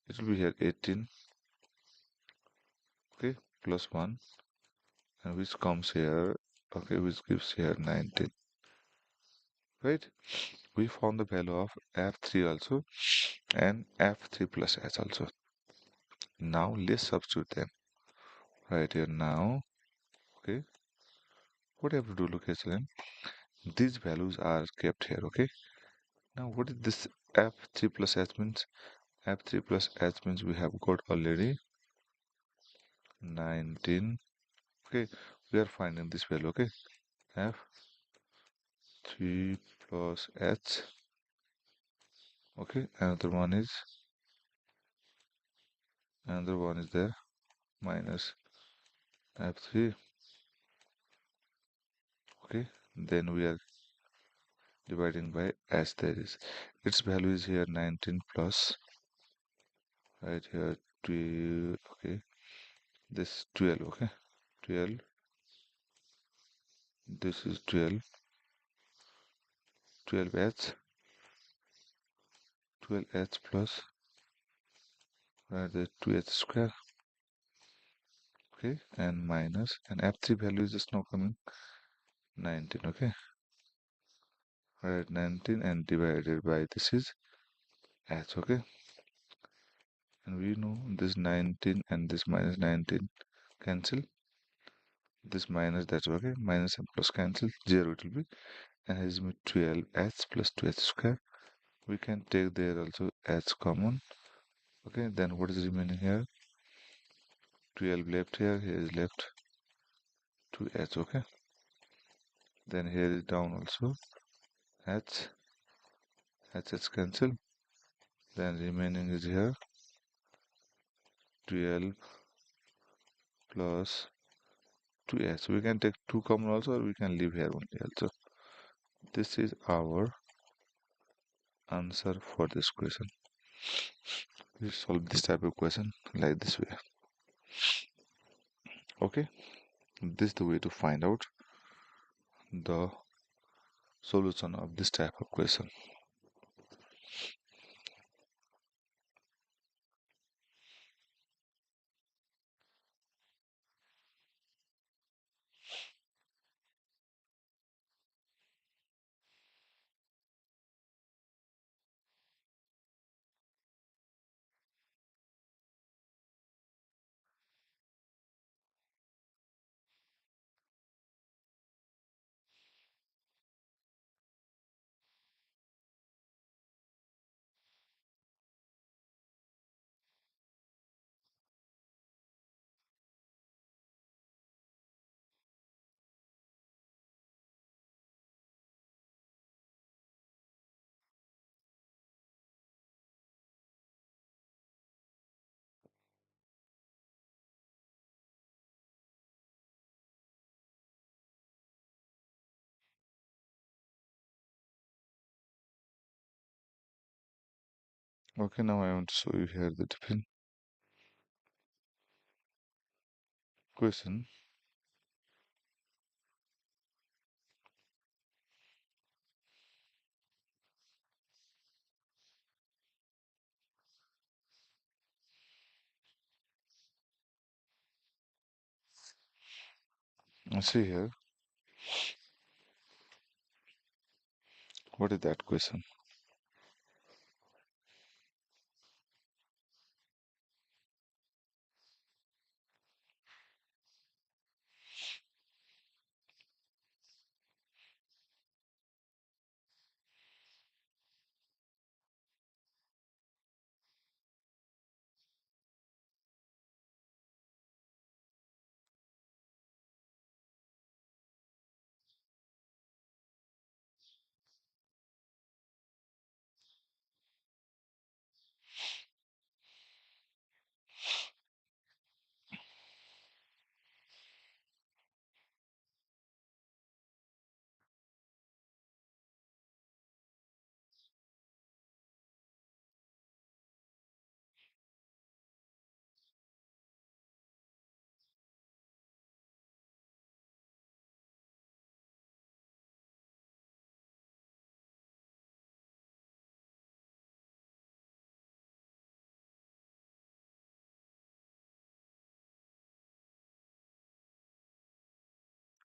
it will be here 18, okay, plus 1, and which comes here, okay, which gives here 19, right. We found the value of f3 also and f3 plus h also. Now let's substitute them right here now, okay. What I have to do, look here children, these values are kept here, okay. Now what is this f3 plus h means? f3 plus h means we have got already 19, okay. We are finding this value, okay. f3 plus h, okay. Another one is there, minus f3, okay. Then we are dividing by h, there is its value is here 19 plus, right here 2, okay, this 12, okay, 12, this is 12, 12h, 12h plus, right, the 2h square, okay, and minus, and f3 value is just now coming 19, okay. right? 19 and divided by this is h, okay? And we know this 19 and this minus 19 cancel. This minus that's okay. Minus and plus cancel. 0 it will be. And here is 12h plus 2h square. We can take there also h common. Okay, then what is remaining here? 12 left here. Here is left 2h, okay? Then here is down also h. H cancel. Then remaining is here 12 plus 2h. We can take 2 common also, or we can leave here only also. This is our answer for this question. We solve this type of question like this way. Okay, this is the way to find out the solution of this type of question. Okay, now I want to show you here the different question. See here, what is that question?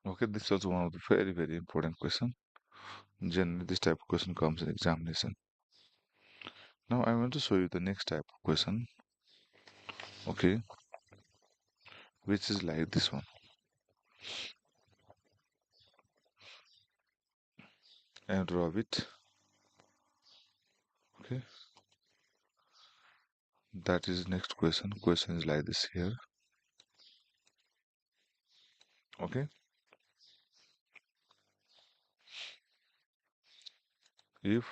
Okay, this is also one of the very important question. Generally, this type of question comes in examination. Now I want to show you the next type of question. Okay, which is like this one. And draw it. Okay, that is next question. Question is like this here. Okay, if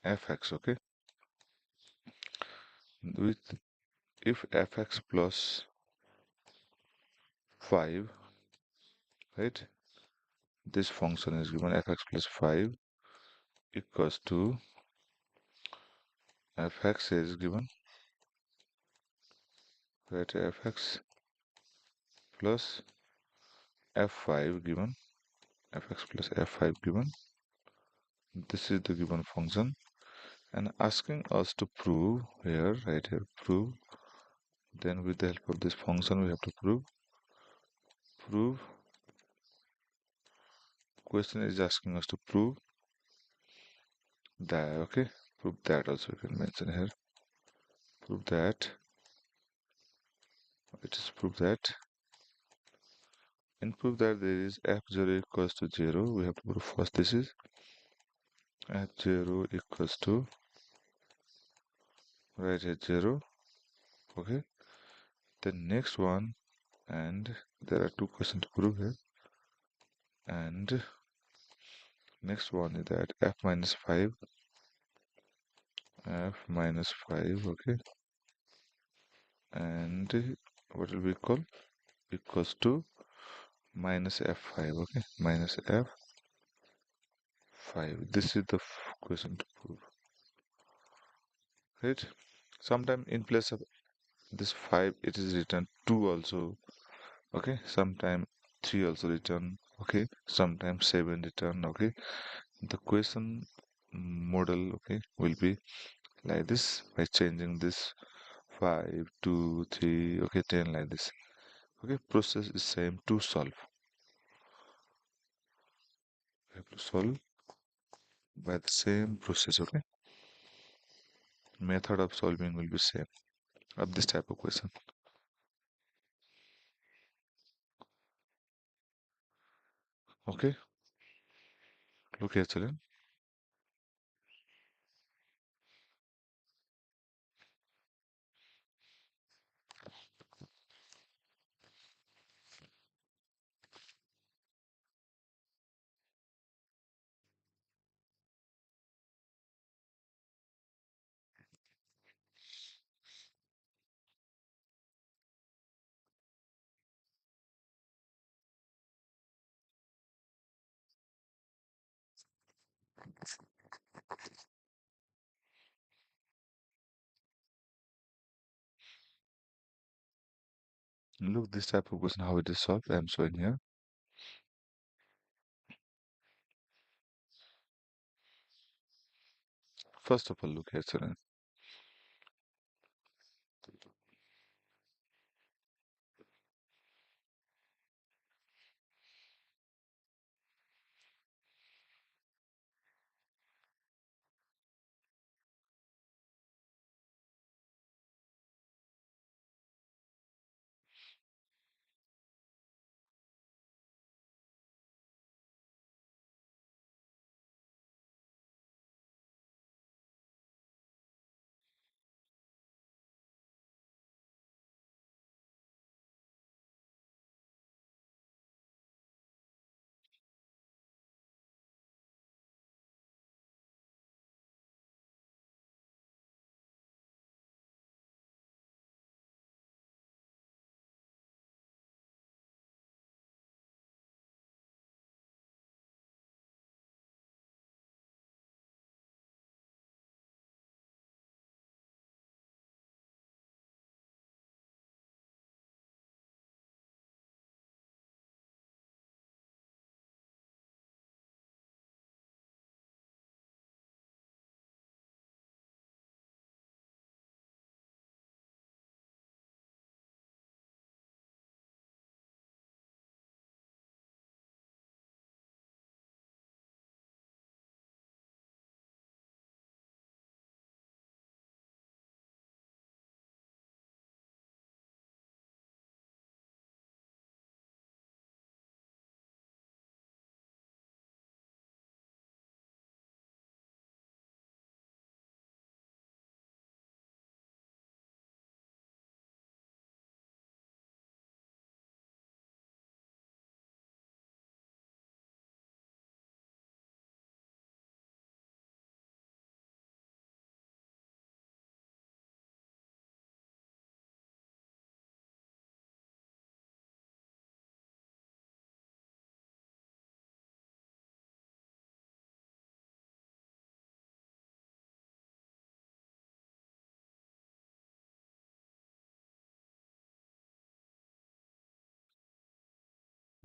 fx, okay, with if fx plus 5, right, this function is given fx plus 5 equals to fx is given, right, fx plus f5 given, fx plus f5 given. This is the given function and asking us to prove here, right here, prove. Then with the help of this function we have to prove prove. Question is asking us to prove that. Okay, prove that also we can mention here. Prove that. It is prove that. And prove that there is f0 equals to 0. We have to prove first this is f0 equals to, right here 0. Okay. The next one, and there are two questions to prove here. And next one is that f minus 5, okay, and what will be called equals to minus f5, okay, minus f5. This is the question to prove, right? Sometime in place of this 5 it is written 2 also, okay, sometime 3 also written, okay, sometimes 7 written, okay. The question model, okay, will be like this by changing this 5 2 3, okay, 10 like this, okay. Process is same to solve. We have to solve by the same process, okay. Method of solving will be same of this type of question. Okay, look here children. Look this type of question how it is solved. I am showing here. First of all, look here children.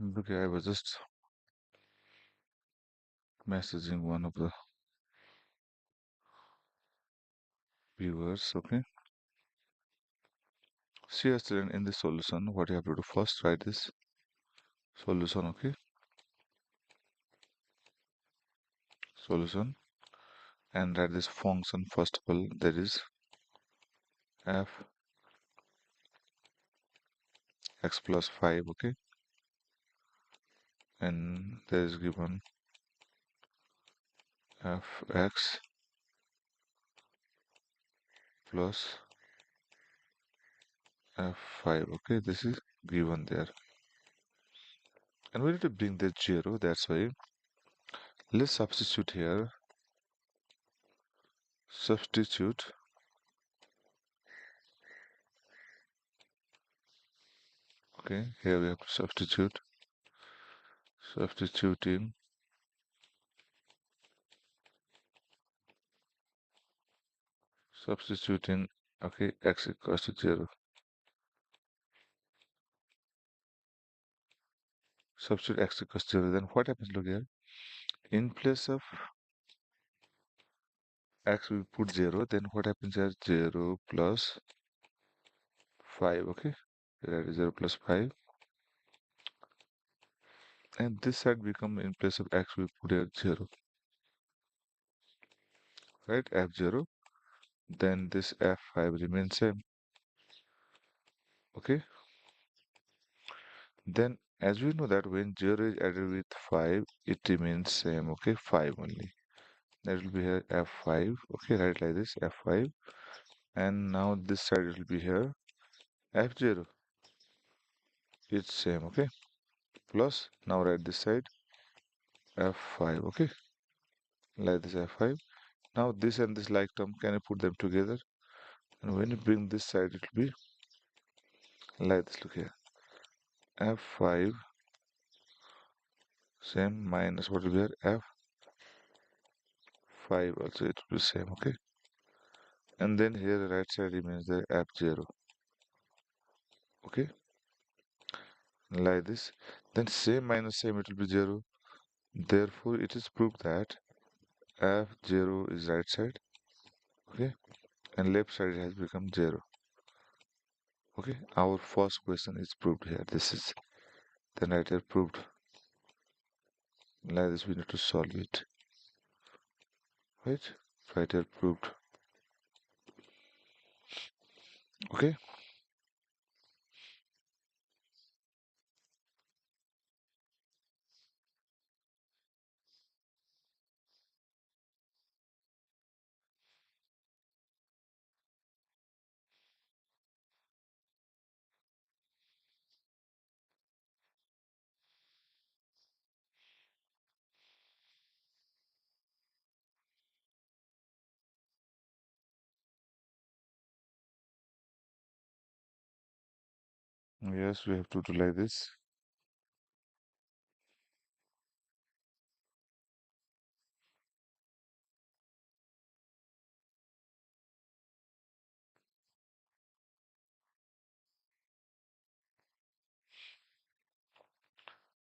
Look here, I was just messaging one of the viewers, okay. See here children, in this solution, what you have to do first, write this solution. Okay, solution, and write this function first of all, that is f x plus 5. Okay, and there is given f x plus f5. Okay, this is given there, and we need to bring the 0. That's why let's substitute here. Substitute. Okay, here we have to substituting substituting. Okay, x equals to 0. Substitute x equals 0. Then what happens? Look here. In place of x, we put 0. Then what happens here? 0 plus 5. Okay, that is 0 plus 5. And this side become, in place of x, we put here 0. Right? f0. Then this f5 remains same. Okay. Then as we know that when 0 is added with 5, it remains same. Okay, 5 only. That will be here f5. Okay, write like this f5. And now this side will be here f0. It's same. Okay, plus now write this side f5. Okay, like this f5. Now this and this like term, can you put them together? And when you bring this side, it will be like this. Look here, f5 same minus what will be here f5 also, it will be same. Okay, and then here the right side remains the f0. Okay, like this. Then same minus same, it will be 0. Therefore it is proved that f0 is right side. Okay, and left side has become 0. Okay, our first question is proved here. This is the right here proved. Like this, we need to solve it. Right, right here proved. Okay, yes, we have to do like this.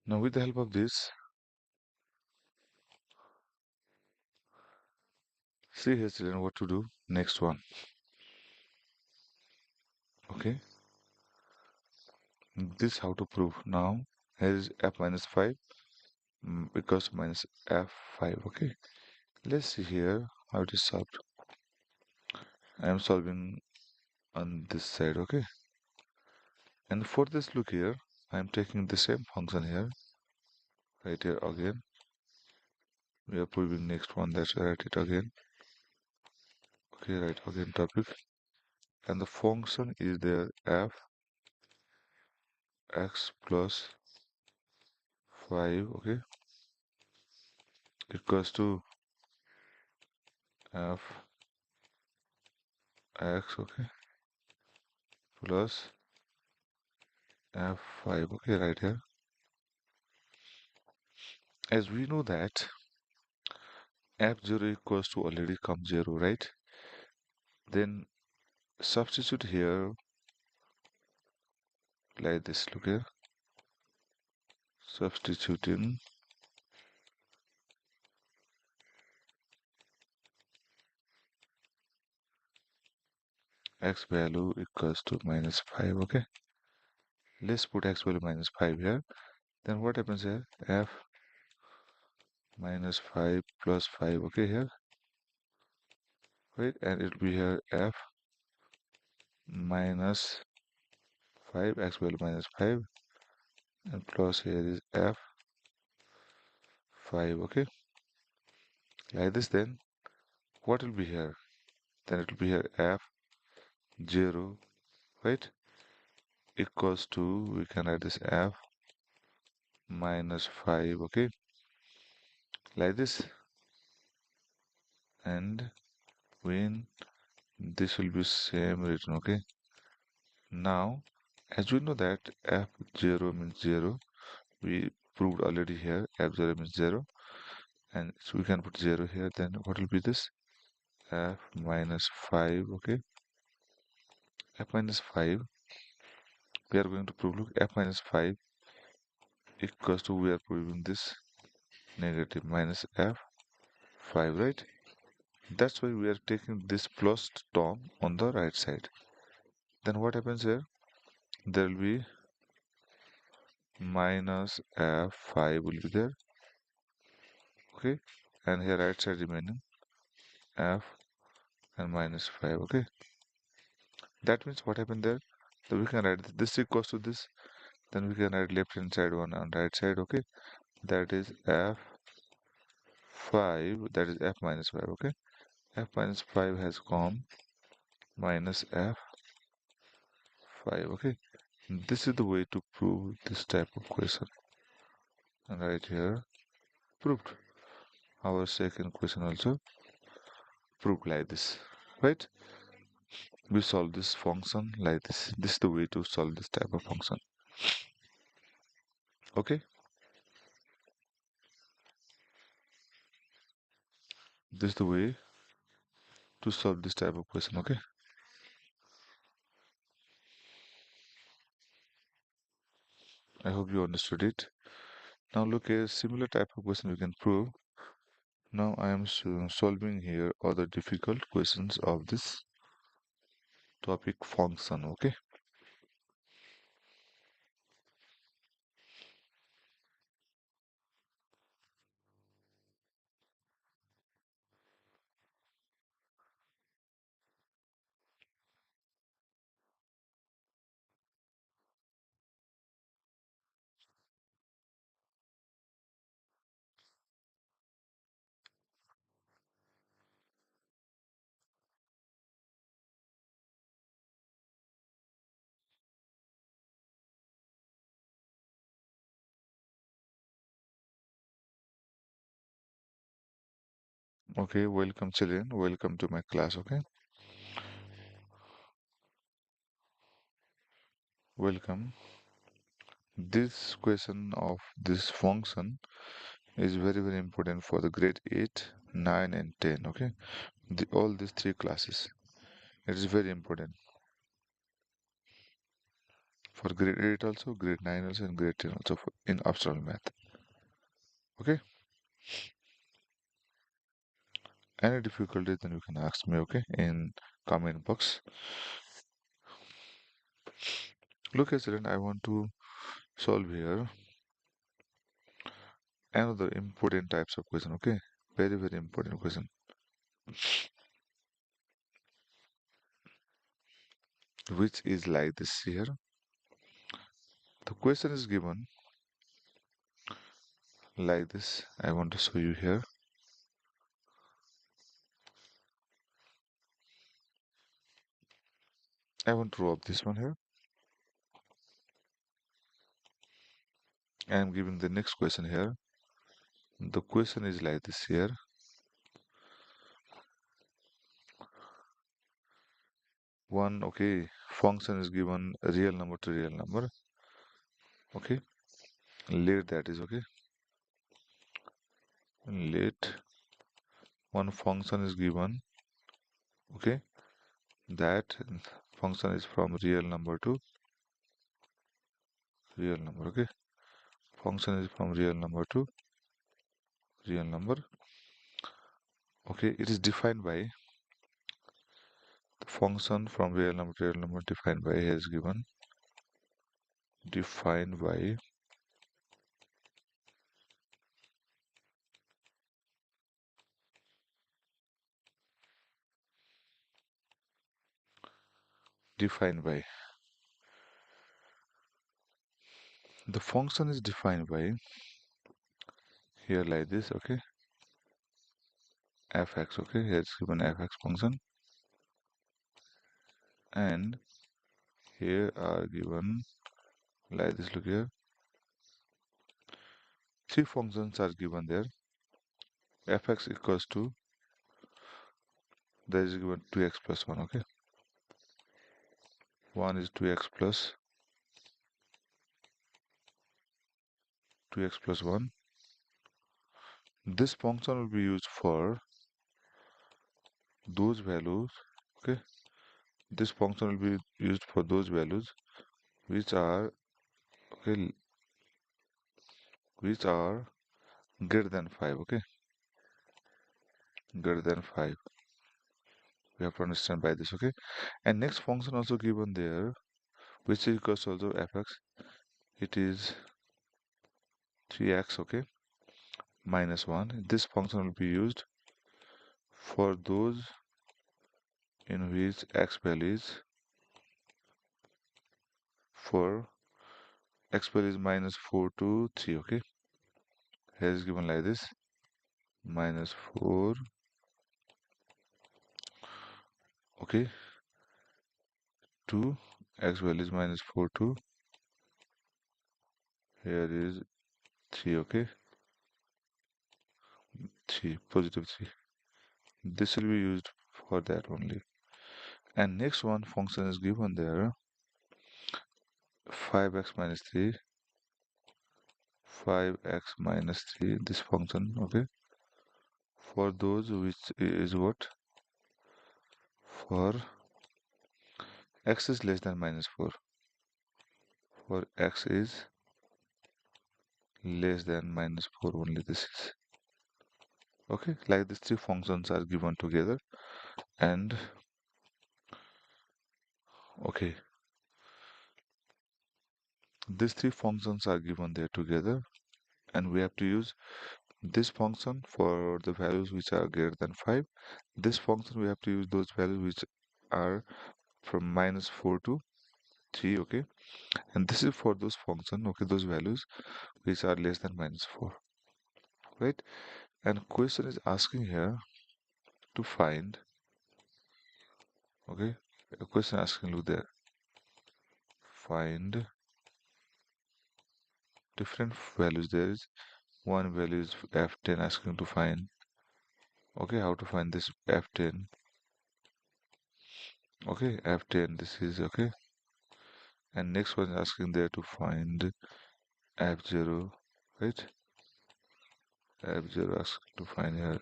Now with the help of this, see here children what to do. Next one. Okay, this how to prove. Now here is f minus 5 because minus f5. Okay, let's see here how it is solved. I am solving on this side. Okay, and for this, look here, I am taking the same function here, right here again. We are proving next one, that's why I write it again. Okay, right again topic, and the function is there f x plus 5. Okay, equals to f x. Okay, plus f5. Okay, right here. As we know that f0 equals to already come 0, right? Then substitute here like this. Look here, substituting x value equals to minus 5. Okay, let's put x value minus 5 here. Then what happens here? F minus 5 plus 5, okay, here, right? And it will be here F minus 5, x value minus 5, and plus here is F 5, okay? Like this, then what will be here? Then it will be here F 0, right? Equals to, we can write this F minus 5, okay? Like this. And when this will be same written, okay? Now, as we know that F0 means 0, we proved already here F0 means 0, and so we can put 0 here. Then what will be this? F minus 5, okay? F minus 5, we are going to prove, look, F minus 5 equals to, we are proving this negative minus F5, right? That's why we are taking this plus term on the right side. Then what happens here? There will be minus F5 will be there, okay? And here right side remaining F and minus 5, okay? That means what happened there? So we can write this equals to this, then we can write left hand side one on right side, okay? That is F5, that is F minus 5, okay? F minus 5 has come minus F5, okay? This is the way to prove this type of question. And right here, proved. Our second question also proved like this, right? We solve this function like this. This is the way to solve this type of function, okay? This is the way to solve this type of question, okay? I hope you understood it. Now look, a similar type of question we can prove. Now I am solving here other difficult questions of this topic function, okay? Okay, welcome children, welcome to my class, okay? Welcome. This question of this function is very important for the grade 8, 9 and 10, okay? All these three classes. It is very important for grade 8 also, grade 9 also, and grade 10 also for, in optional math, okay? Any difficulty, then you can ask me, okay, in comment box. Look, student, I want to solve here another important types of question, okay? Very important question, which is like this here. The question is given like this. I want to show you here. I want to draw up this one here. I am giving the next question here. The question is like this here. One, okay, function is given real number to real number. Okay, let that is okay. Let one function is given, okay, that function is from real number to real number, okay. Function is from real number to real number. Okay, it is defined by the function from real number to real number defined by has given defined by defined by, the function is defined by here like this, okay, fx, okay, here it's given fx function, and here are given like this. Look here, three functions are given there. Fx equals to, there is given 2x plus 1, okay, 1 is 2x plus 1. This function will be used for those values, okay, this function will be used for those values which are, okay, which are greater than 5, okay, greater than 5. We have to understand by this, okay. And next function also given there, which is equals to also fx, it is 3x, okay, minus 1. This function will be used for those in which x value is, for x value is minus 4 to 3, okay, here is given like this, minus 4, okay, 2, x value is minus 4 to, here is 3, okay, 3, positive 3. This will be used for that only. And next one function is given there, 5x minus 3, 5x minus 3, this function, okay, for those which is what, for x is less than minus 4, for x is less than minus 4 only, this is, okay, like these three functions are given together. And okay, these three functions are given there together, and we have to use this function for the values which are greater than 5. This function we have to use those values which are from minus 4 to 3, okay, and this is for those function, okay, those values which are less than minus 4, right. And question is asking here to find, okay, a question asking, look there, find different values. There is one value is f10 asking to find, okay, how to find this f10, okay, f10, this is okay. And next one is asking there to find f0, right, f0 asking to find here.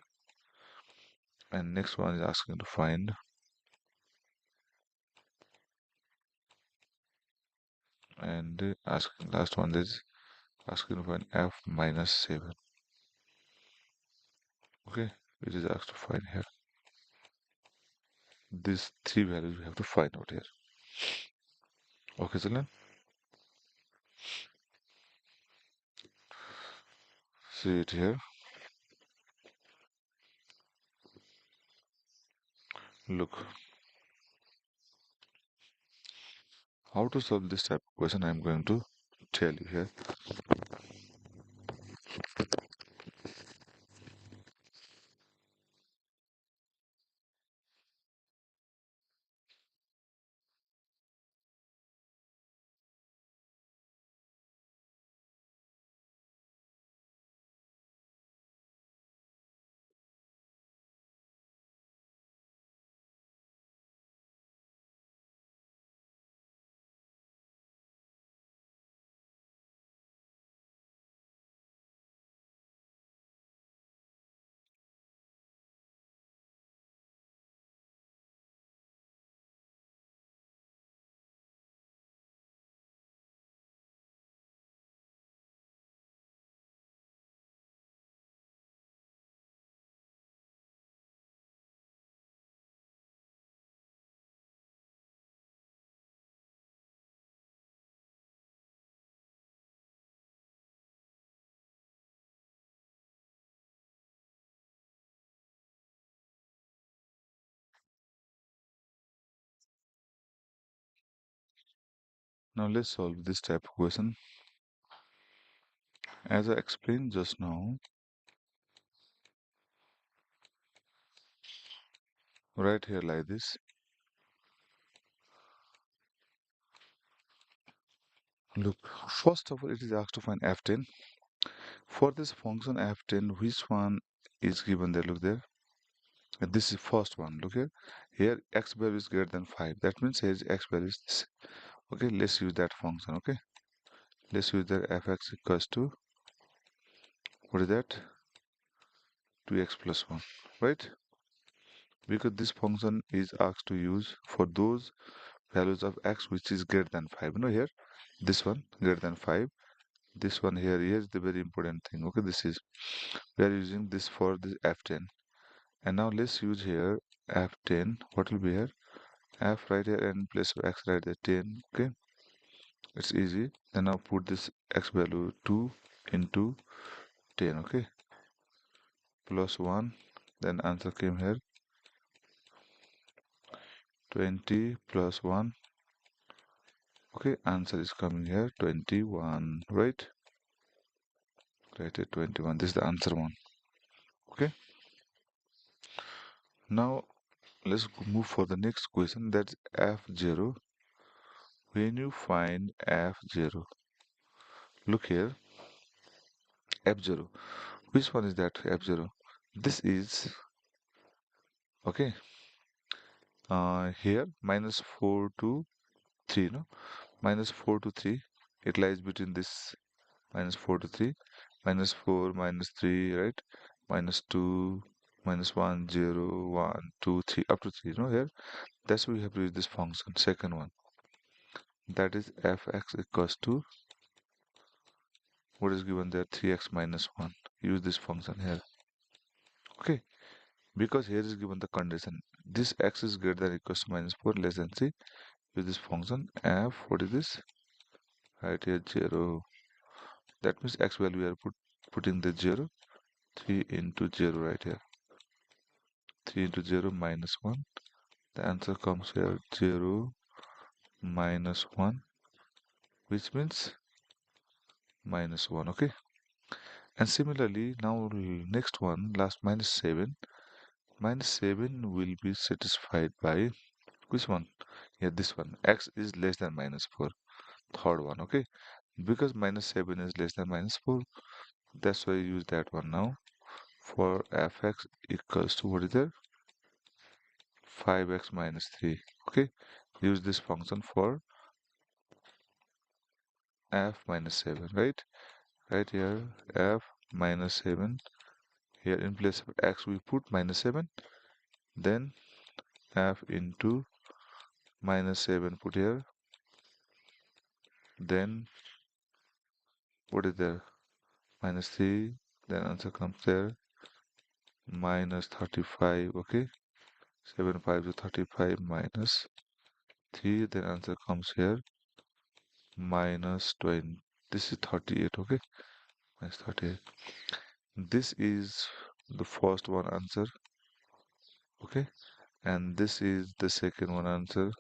And next one is asking to find, and asking, last one is asking to find f minus 7, okay, which is asked to find here. These three values we have to find out here, okay, children. See it here, look, how to solve this type of question I'm going to tell you here. Now let's solve this type of question. As I explained just now, right here like this. Look, first of all, it is asked to find f10. For this function f10, which one is given there? Look there. And this is first one. Look here. Here x value is greater than 5. That means here is x value is this. Okay, let's use that function. Okay, let's use that fx equals to, what is that? 2x plus 1, right? Because this function is asked to use for those values of x which is greater than 5. You know here, this one greater than 5. This one here is the very important thing. Okay, this is, we are using this for this f10. And now let's use here f10. What will be here? F right here and in place of x right there 10. Okay, it's easy. Then now put this x value 2 into 10. Okay, plus 1. Then answer came here 20 plus 1. Okay, answer is coming here 21, right? Right here 21. This is the answer one. Okay, now let's move for the next question. That's f0. When you find f0, look here, f0. Which one is that f0? This is, okay, here minus 4 to 3, no? Minus 4 to 3. It lies between this minus 4 to 3, minus 4, minus 3, right? Minus 2, minus 1, 0, 1, 2, 3, up to 3, you know, here. That's why we have to use this function, second one. That is fx equals to, what is given there? 3x minus 1. Use this function here. Okay, because here is given the condition. This x is greater than or equals to minus 4 less than 3. Use this function f, what is this? Right here 0. That means x value we are putting the 0. 3 into 0 right here. 3 into 0 minus 1. The answer comes here 0 minus 1, which means minus 1. Okay, and similarly now next one, last minus 7. Minus 7 will be satisfied by which one? Yeah, this one. X is less than minus 4. Third one. Okay, because minus 7 is less than minus 4, that's why I use that one now. For fx equals to, what is there? 5x minus 3. Okay, use this function for f minus 7, right? Right here, f minus 7. Here in place of x we put minus 7. Then f into minus 7 put here. Then what is there? Minus 3. Then answer comes there. Minus 35. Okay, 7 5 to 35 minus 3. Then answer comes here. Minus 20. This is 38. Okay, minus 38. This is the first one answer. Okay, and this is the second one answer.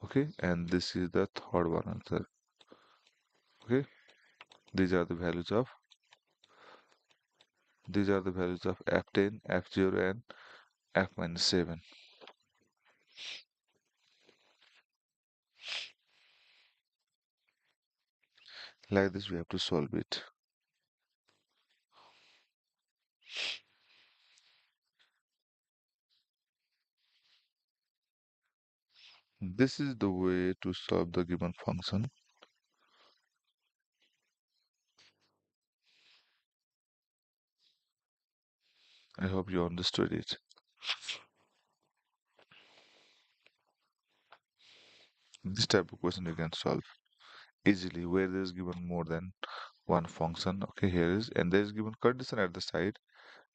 Okay, and this is the third one answer. Okay, these are the values of, f10, f0, and f minus 7. Like this we have to solve it. This is the way to solve the given function. I hope you understood it. This type of question you can solve easily where there is given more than one function. Okay, here is, and there is given condition at the side.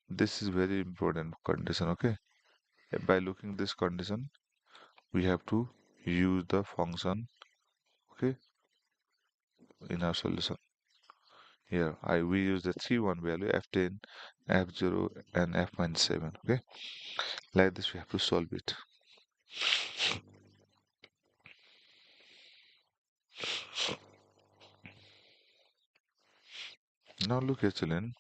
This is very important condition. Okay, by looking this condition we have to use the function, okay, in our solution. Here we use the 3 1 value, f10, f0, and f minus 7. Okay, like this we have to solve it. Now look here, children.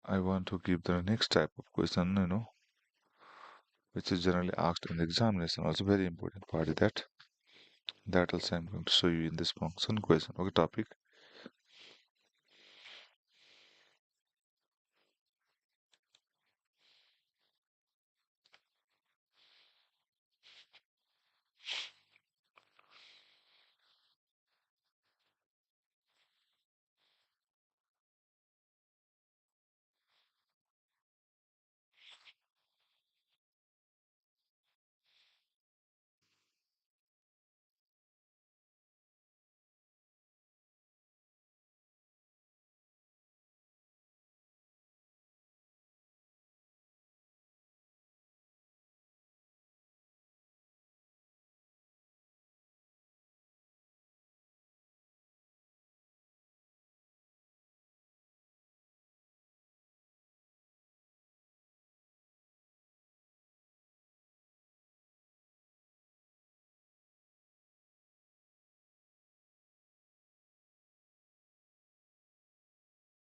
I want to give the next type of question, which is generally asked in the examination. Also, very important part is that also I'm going to show you in this function question. Okay, topic.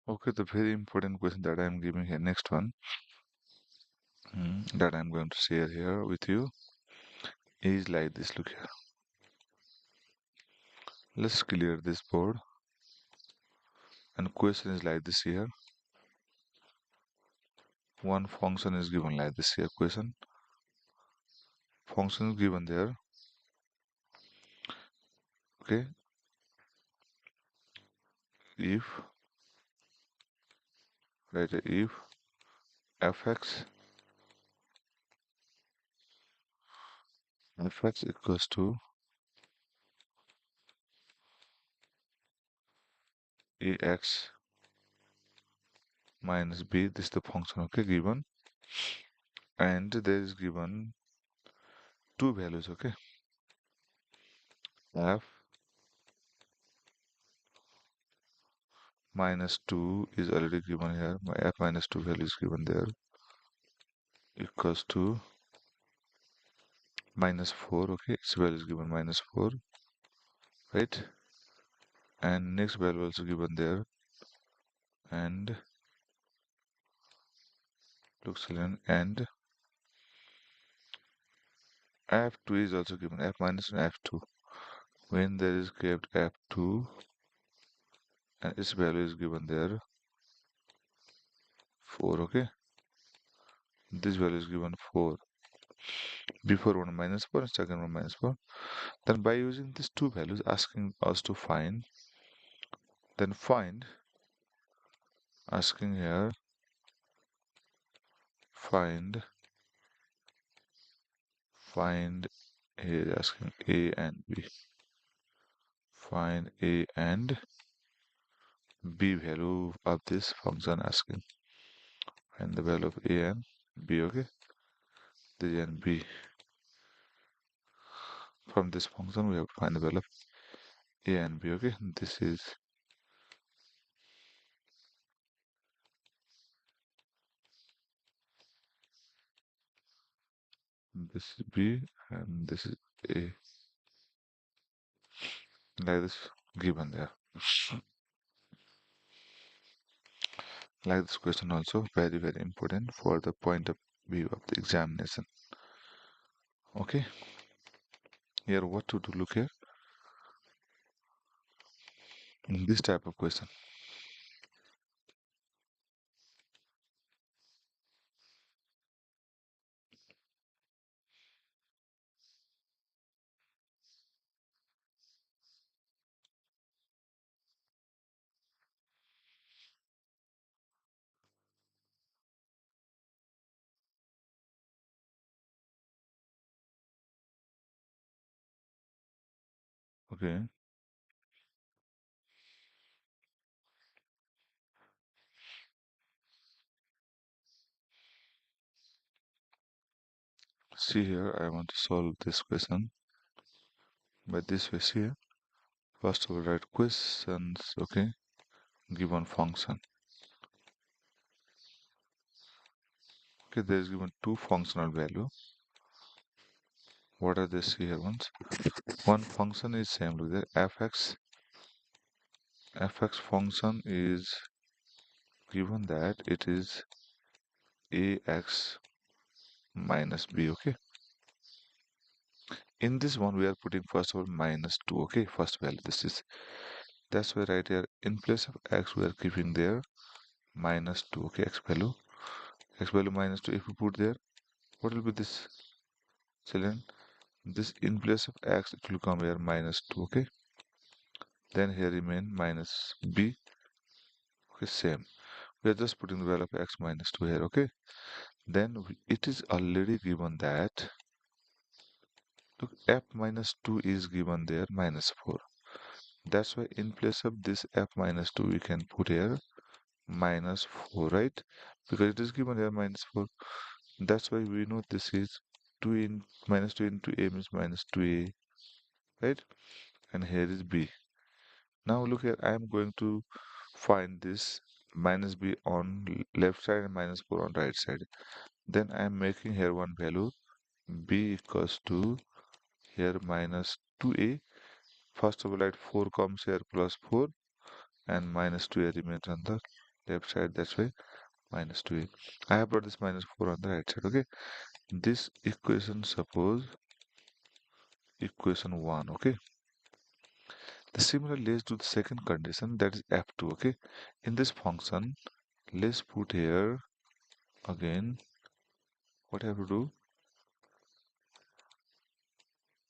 Okay, the very important question that I'm giving here, next one, that I'm going to share here with you is like this. Look here. Let's clear this board. And question is like this here. One function is given like this here. Question. Function is given there. Okay. If, right, if fx equals to ax minus b, this is the function, okay, given, and there is given two values, okay. F minus 2 is already given here. My f minus 2 value is given there, equals to minus 4, okay. Its value is given minus 4, right? And next value also given there, and looks like, and f2 is also given, f minus and f2. When there is kept f2 and its value is given there 4, okay. This value is given 4. Before one minus 4 and second one minus 4. Then by using these two values, asking us to find, then find, asking here, find here, asking a and b. Find a and b value of this function, asking. Find the value of a and b, okay. This and b. From this function, we have to find the value of a and b, okay. This is b and this is a, like this given there. Like this question also very very important for the point of view of the examination. Okay, here what to do, look here in this type of question. Okay, see here, I want to solve this question by this way. See here, first of all write questions, okay, given function, Okay, there is given two functional value. What are these here ones? One function is same with the fx function is given that it is ax minus b. Okay, in this one we are putting first of all minus 2. Okay, first value this is, that's why right here in place of x we are keeping there minus 2. Okay, x value minus 2. If we put there, what will be this, children? This in place of x it will come here minus 2. Okay, then here remain minus b. Okay, same, we are just putting the value of x minus 2 here. Okay, then it is already given that, look, f minus 2 is given there minus 4. That's why in place of this f minus 2 we can put here minus 4, right? Because it is given here minus 4. That's why we know this is 2 in minus 2 into a means minus 2a, right? And here is b. Now look here, I am going to find this minus b on left side and minus 4 on right side. Then I am making here one value b equals to here minus 2a. First of all, right, 4 comes here plus 4 and minus 2a remains on the left side. That's why minus 2a. I have brought this minus 4 on the right side. Okay, this equation, suppose equation 1. Okay, the similar leads to the second condition, that is f2. Okay, in this function let's put here again, what I have to do,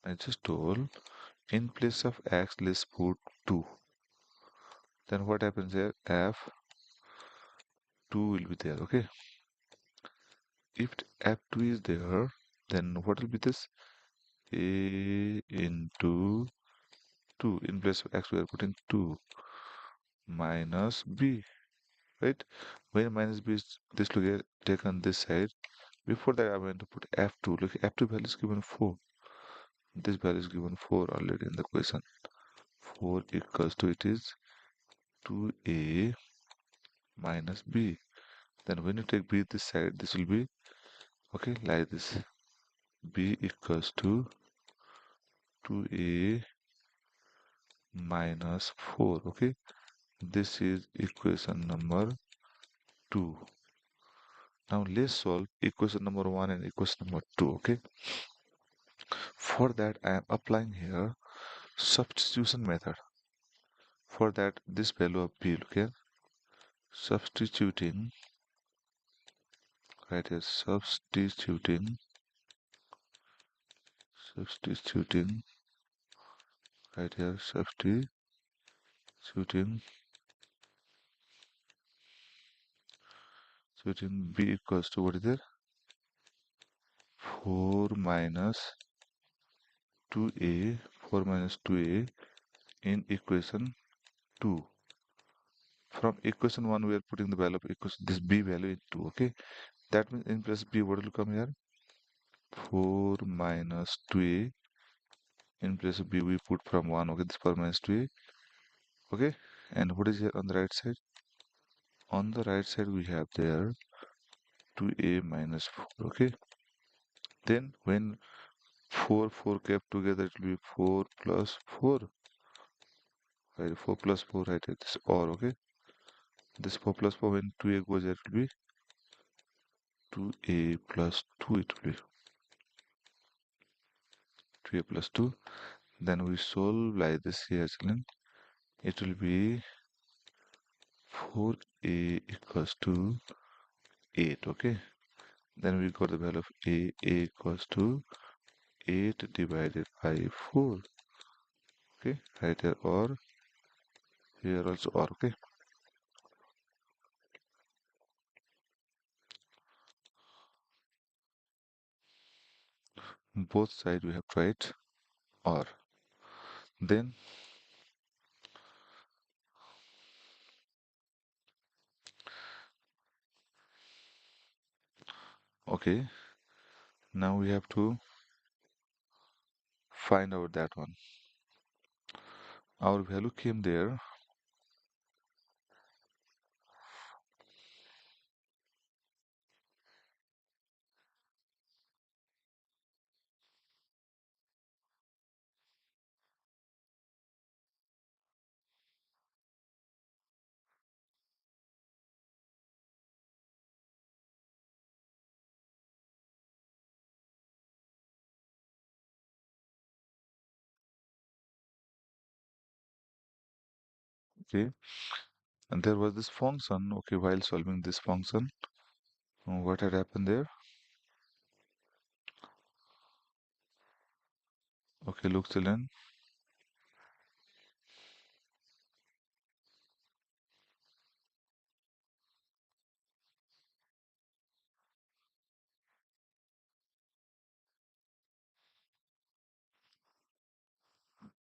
I just told in place of x let's put 2. Then what happens here, f2 will be there. Okay, if f2 is there, then what will be this, a into 2. In place of x we are putting 2 minus b, right? When minus b is this look here, taken this side. Before that I'm going to put f2. Look, f2 value is given 4. This value is given 4 already in the question. 4 equals to, it is 2a minus b. Then when you take b this side, this will be, okay, like this, b equals to 2a minus 4. Okay, this is equation number 2. Now let's solve equation number 1 and equation number 2. Okay, for that I am applying here substitution method. For that, this value of b, look here, substituting, right here, substituting, right here, substituting b equals to, what is there, 4 minus 2a, 4 minus 2a in equation 2. From equation 1 we are putting the value of equation, this b value in 2. Okay, that means in place b, what will come here, 4 minus 2a. In place of b we put from 1. Okay, this 4 minus 2a. Okay, and what is here on the right side? On the right side we have there 2a minus 4. Okay, then when 4 kept together it will be 4 plus 4, right? 4 plus 4, right here, this or. Okay, this 4 plus 4, when 2a goes there it will be 2a plus 2, it will be 2a plus 2. Then we solve like this here, children. It will be 4a equals to 8. Okay, then we got the value of a equals to 8 divided by 4. Okay, right here, or here also or. Okay, both sides we have tried or. Then okay, now we have to find out that one. Our value came there, Okay, and there was this function. Okay, while solving this function, what had happened there? Okay, look, children.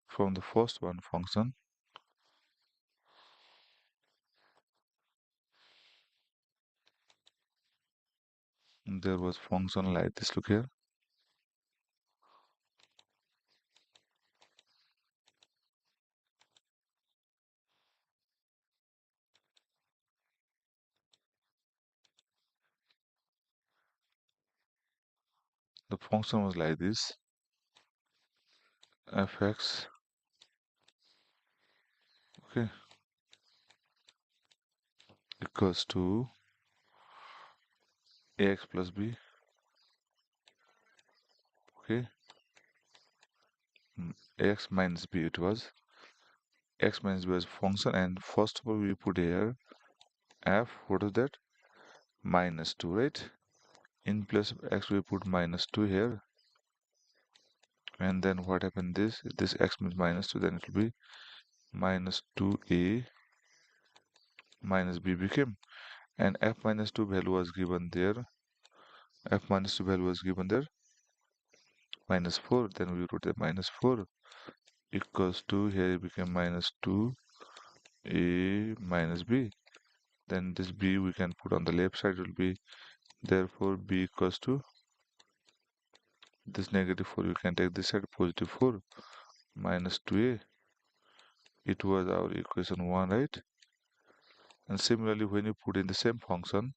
From the first one function, there was function like this. Look here. The function was like this: fx, okay, equals to ax plus b. Okay, ax minus b. It was x minus b was function, and first of all we put here f. What is that? Minus 2, right? In place of x we put minus 2 here, and then what happened, this x means minus 2, then it will be minus 2a minus b became, and f minus 2 value was given there, f minus 2 value was given there minus 4, then we wrote the minus 4 equals to, here it became minus 2a minus b, then this b we can put on the left side, will be therefore b equals to this negative 4, you can take this side, positive 4 minus 2a. It was our equation 1, right? And similarly, when you put in the same function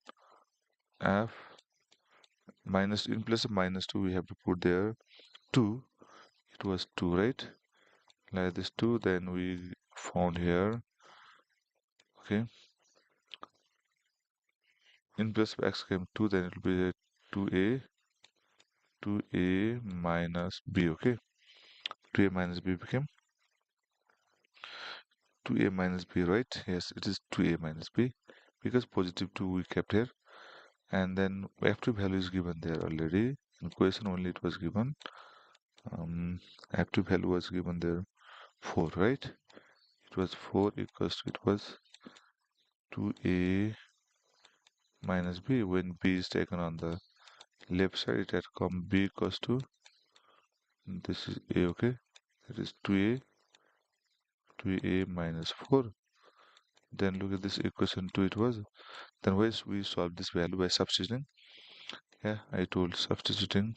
f minus, in place of minus 2 we have to put there 2. It was 2, right? Like this 2, then we found here, okay, in place of x came 2, then it will be 2a minus b. Okay, 2a minus b became 2a minus b, right? Yes, it is 2a minus b, because positive 2 we kept here, and then f2 value is given there already. In question only it was given, f2 value was given there 4, right? It was 4 equals to, it was 2a minus b. When b is taken on the left side, it had come b equals to, this is a, okay, it is 2a minus 4. Then look at this equation 2, it was, then why we solve this value by substituting. Yeah, I told substituting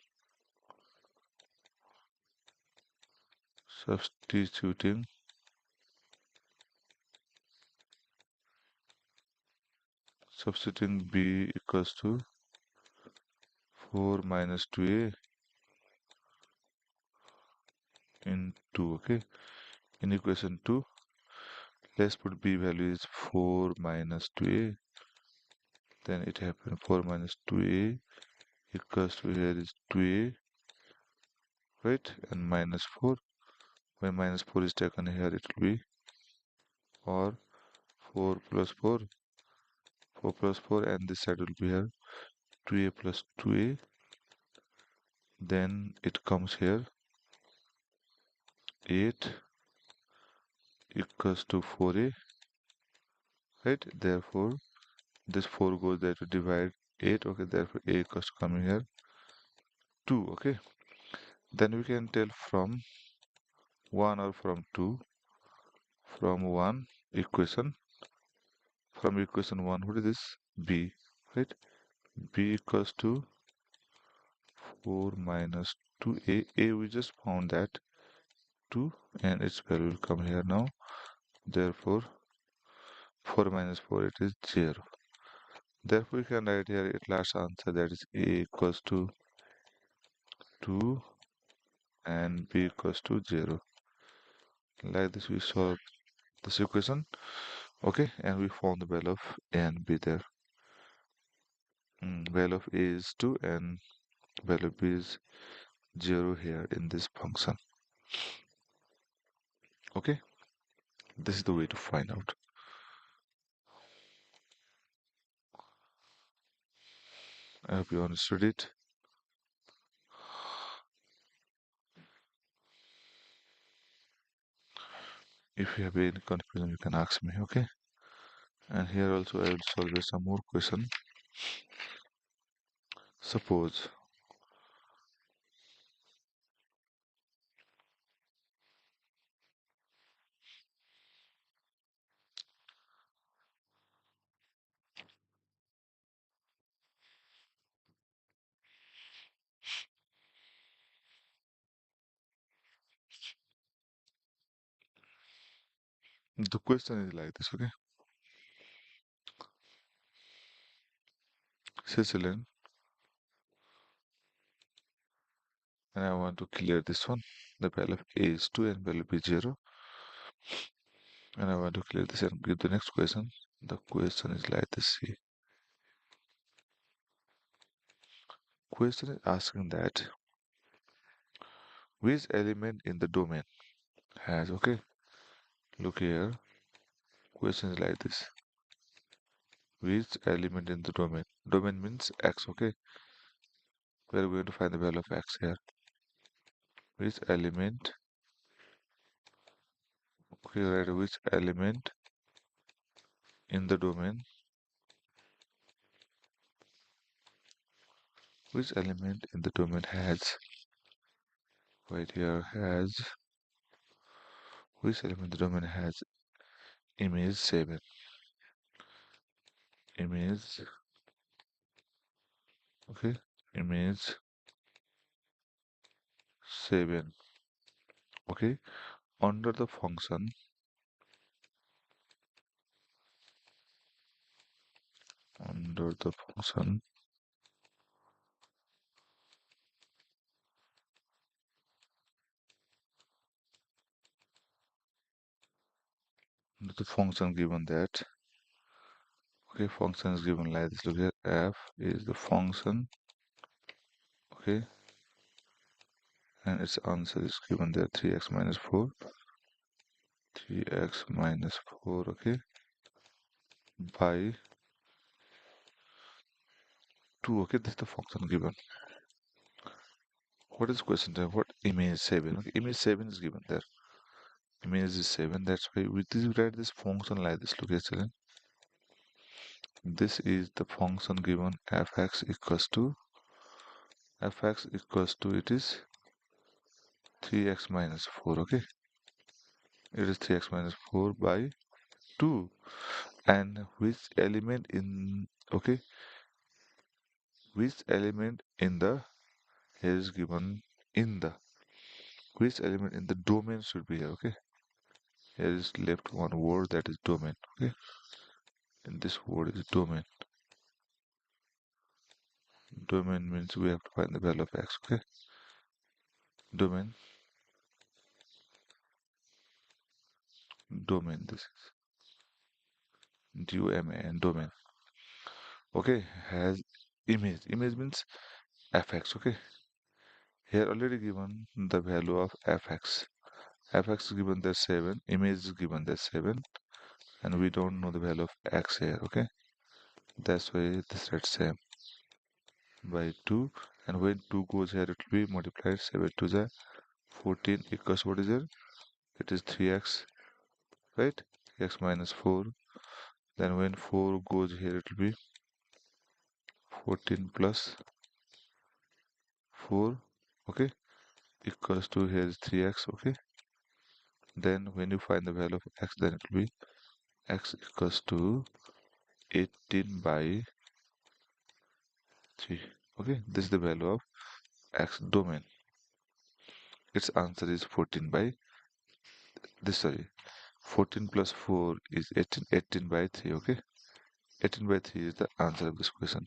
b equals to 4 minus 2a in 2. Okay, in equation 2, let's put b value is 4 minus 2a, then it happened 4 minus 2a equals to, here is 2a, right, and minus 4. When minus 4 is taken here, it will be, or 4 plus 4, 4 plus 4, and this side will be here 2a plus 2a, then it comes here 8 equals to 4a, right? Therefore this 4 goes there to divide 8. Okay, therefore a equals to coming here 2. Okay, then we can tell from 1 or from 2, from 1 equation, from equation 1, what is this? B, right? B equals to 4 minus 2a. A we just found that 2, and its value will come here now. Therefore 4 minus 4, it is 0. Therefore we can write here at last answer, that is a equals to 2 and b equals to 0. Like this we solve this equation. Okay, and we found the value of a and b there. Value of a is 2 and value of b is 0 here in this function. Okay, this is the way to find out. I hope you understood it. If you have any confusion, you can ask me, okay? And here also I will solve some more question. Suppose the question is like this, okay? Sicilian, and I want to clear this one. The value of a is 2 and value b 0. And I want to clear this and give the next question. The question is like this. See, question is asking that which element in the domain has, okay? Look here. Question is like this. Which element in the domain? Domain means x, okay? We are going to find the value of x here. Which element, okay, right, which element in the domain, which element in the domain has, right here, has, which element in the domain has image 7, image, okay, image 7, okay, under the function, under the function, under the function given that, okay, function is given like this, look here, f is the function, okay, and its answer is given there, 3x minus 4, 3x minus 4, okay, by 2, okay, this is the function given. What is question there? What image 7? Okay, image 7 is given there. Image is 7, that's why we write this function like this, look here, children. This is the function given fx equals to, it is 3x minus 4, okay, it is 3x minus 4 by 2, and which element in, okay, which element in the, here is given in the, which element in the domain should be here, okay, here is left one word, that is domain, okay, and this word is domain. Domain means we have to find the value of x, okay, domain, domain, this is domain, domain, okay, has image means fx, okay, here already given the value of fx, is given there 7, image is given there 7, and we don't know the value of x here, okay, that's why this is same by 2, and when 2 goes here it will be multiplied, 7 to the 14 equals what is here, it is 3x, right, x minus 4, then when 4 goes here it will be 14 plus 4, okay, equals to, here is 3x, okay, then when you find the value of x, then it will be x equals to 18 by 3, okay, this is the value of x domain. Its answer is 14 by this, sorry, 14 plus 4 is 18, 18 by 3, okay, 18 by 3 is the answer of this question,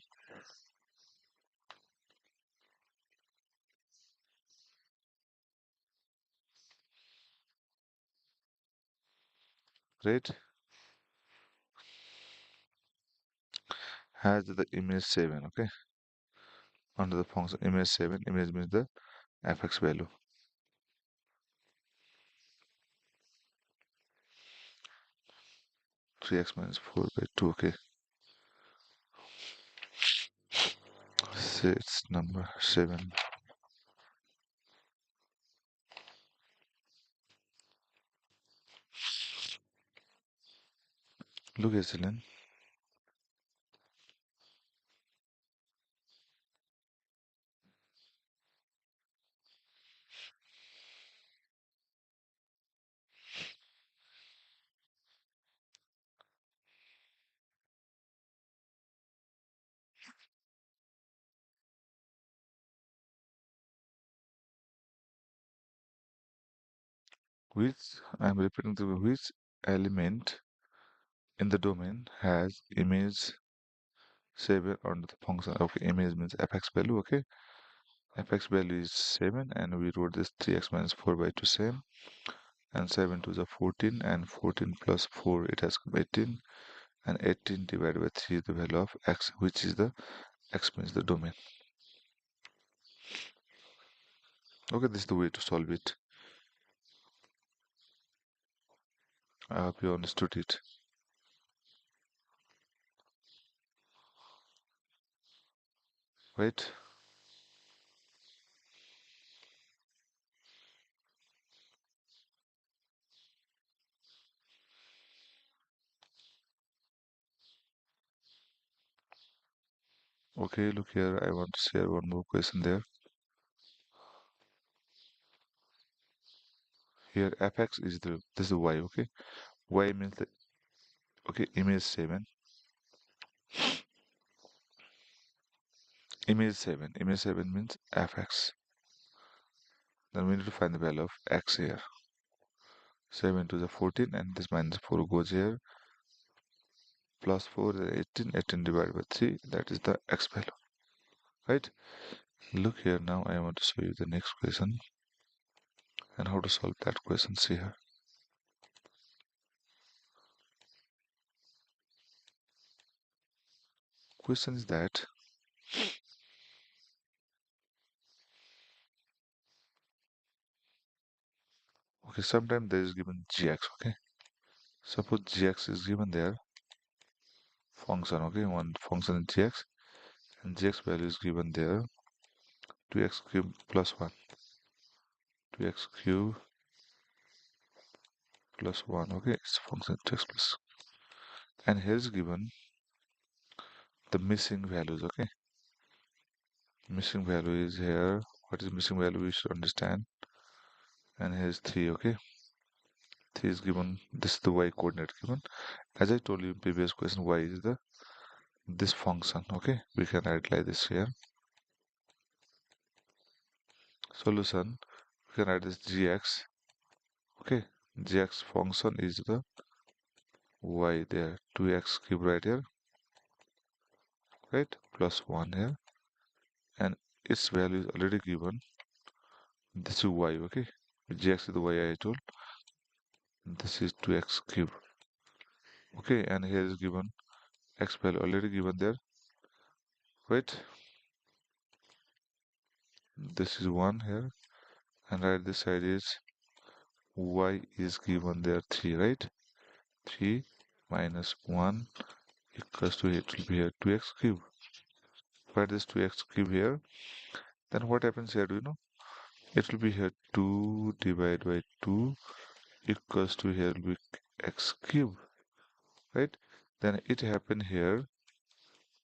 right, has the image 7, okay, under the function image 7, image means the fx value, 3x minus 4 by 2, okay, say it's number 7. Look at Celine. Which I'm repeating the which element in the domain has image 7 on the function. Okay, image means fx value. Okay, fx value is 7, and we wrote this 3x minus 4 by 2 same, and 7 to the 14, and 14 plus 4 it has 18, and 18 divided by 3 is the value of x, which is the x means the domain. Okay, this is the way to solve it. I hope you understood it. Right? Okay, look here. I want to share one more question there. Here, fx is this is the y. Okay, y means the okay image 7. Image 7 means fx. Then we need to find the value of x here. 7 to the 14, and this minus 4 goes here. Plus 4 is 18. 18 divided by 3, that is the x value. Right? Look here now. I want to show you the next question and how to solve that question. See here. Question is that okay, sometimes there is given gx. Okay, suppose gx is given there function. Okay, one function is gx, and gx value is given there 2x cube plus 1, 2x cube plus 1. Okay, it's function 2x plus, and here is given the missing values. Okay, missing value is here. What is missing value? We should understand. And here's 3. Okay, 3 is given. This is the y coordinate given. As I told you in previous question, y is the this function. Okay, we can write like this here. Solution, we can write this gx. Okay, gx function is the y there, 2x cube right here, right, plus 1 here, and its value is already given. This is y. Okay, gx is the y I told. This is 2x cube. Okay, and here is given x value already given there, right? This is 1 here, and right this side is y is given there 3, right? 3 minus 1 equals to, it will be here 2x cube. Write this 2x cube here. Then what happens here, do you know? It will be here 2 divided by 2 equals to, here will be x cube, right? Then it happened here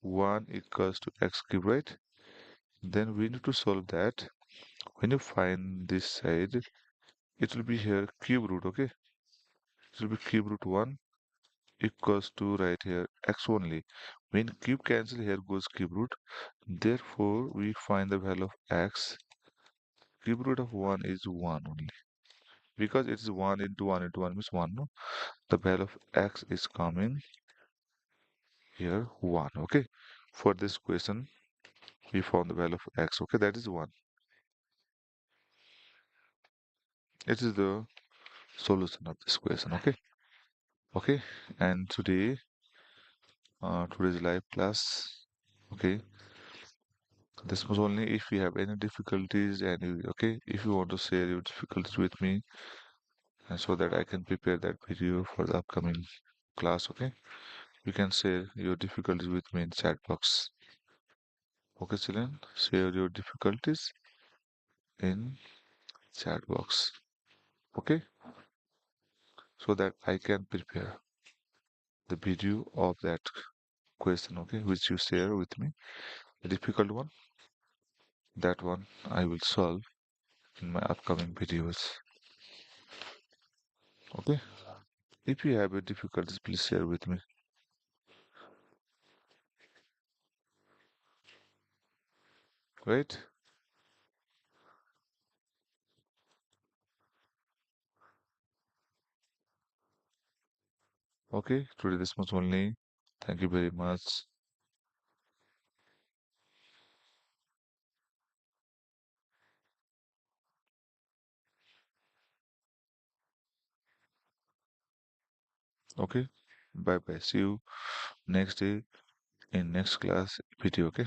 1 equals to x cube, right? Then we need to solve that. When you find this side, it will be here cube root. Okay, it will be cube root 1 equals to, right here, x only. When cube cancel, here goes cube root. Therefore, we find the value of x. Cube root of 1 is 1 only. Because it is 1 into 1 into 1 means 1. No? The value of x is coming here 1. Okay. For this question, we found the value of x. Okay, that is 1. It is the solution of this question. Okay. Okay. And today's live class. Okay. This was only if you have any difficulties, and okay, if you want to share your difficulties with me, and so that I can prepare that video for the upcoming class. Okay, you can share your difficulties with me in chat box. Okay, children, share your difficulties in chat box. Okay, so that I can prepare the video of that question. Okay, which you share with me. The difficult one, that one I will solve in my upcoming videos. Okay, if you have a difficulties, please share with me. Right? Okay, today this much only. Thank you very much. Okay, bye bye. See you next day in next class video. Okay.